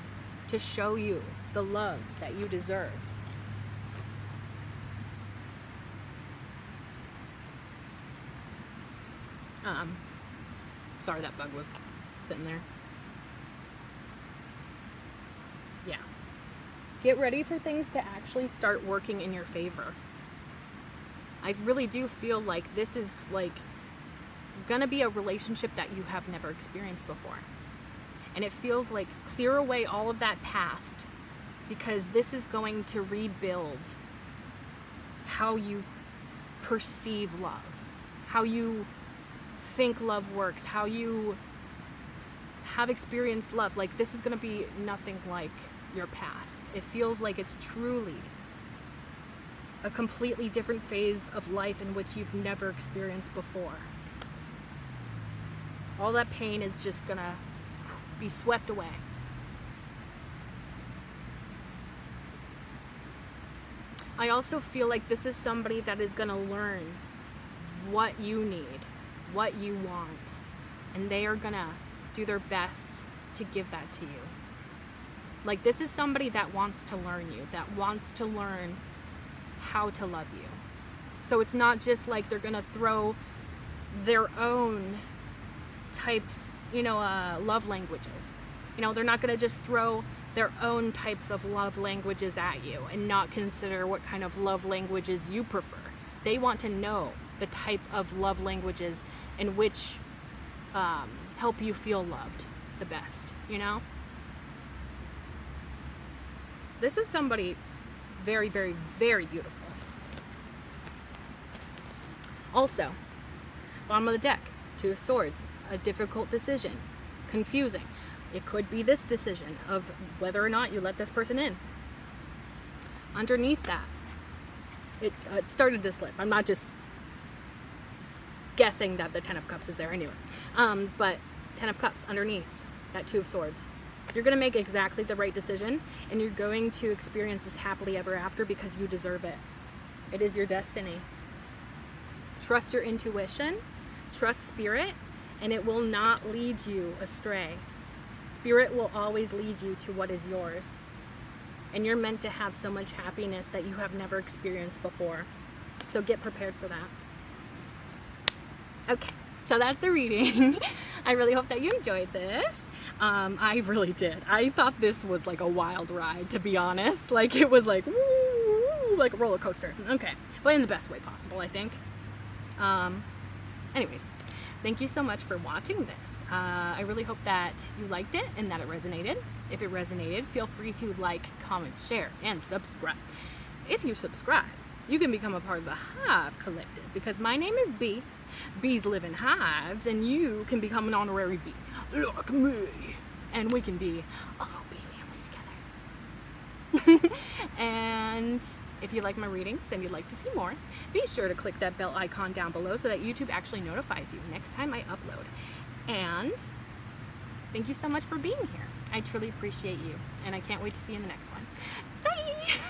to show you the love that you deserve. Sorry, that bug was sitting there. Yeah. Get ready for things to actually start working in your favor. I really do feel like this is like gonna be a relationship that you have never experienced before. And it feels like clear away all of that past, because this is going to rebuild how you perceive love, how you think love works, how you have experienced love. Like, this is going to be nothing like your past. It feels like it's truly a completely different phase of life in which you've never experienced before. All that pain is just going to be swept away. I also feel like this is somebody that is going to learn what you need, what you want, and they are going to do their best to give that to you. Like, this is somebody that wants to learn you, that wants to learn how to love you. So it's not just like they're going to throw their own types, love languages. They're not going to just throw their own types of love languages at you and not consider what kind of love languages you prefer. They want to know the type of love languages in which help you feel loved the best, This is somebody very, very, very beautiful. Also, bottom of the deck, Two of Swords, a difficult decision, confusing. It could be this decision of whether or not you let this person in. Underneath that, it started to slip. I'm not just guessing that the Ten of Cups is there anyway. But Ten of Cups underneath that Two of Swords. You're going to make exactly the right decision, and you're going to experience this happily ever after because you deserve it. It is your destiny. Trust your intuition, trust spirit, and it will not lead you astray. Spirit will always lead you to what is yours. And you're meant to have so much happiness that you have never experienced before. So get prepared for that. Okay, so that's the reading. I really hope that you enjoyed this. I really did. I thought this was like a wild ride, to be honest. Like it was like, woo, like a roller coaster. Okay, but in the best way possible, I think. Anyways, thank you so much for watching this. I really hope that you liked it and that it resonated. If it resonated, feel free to like, comment, share, and subscribe. If you subscribe, you can become a part of the Hive Collective, because my name is Bee. Bees live in hives, and you can become an honorary bee, like me. And we can be a little bee family together. And if you like my readings and you'd like to see more, be sure to click that bell icon down below so that YouTube actually notifies you next time I upload. And thank you so much for being here. I truly appreciate you, and I can't wait to see you in the next one. Bye!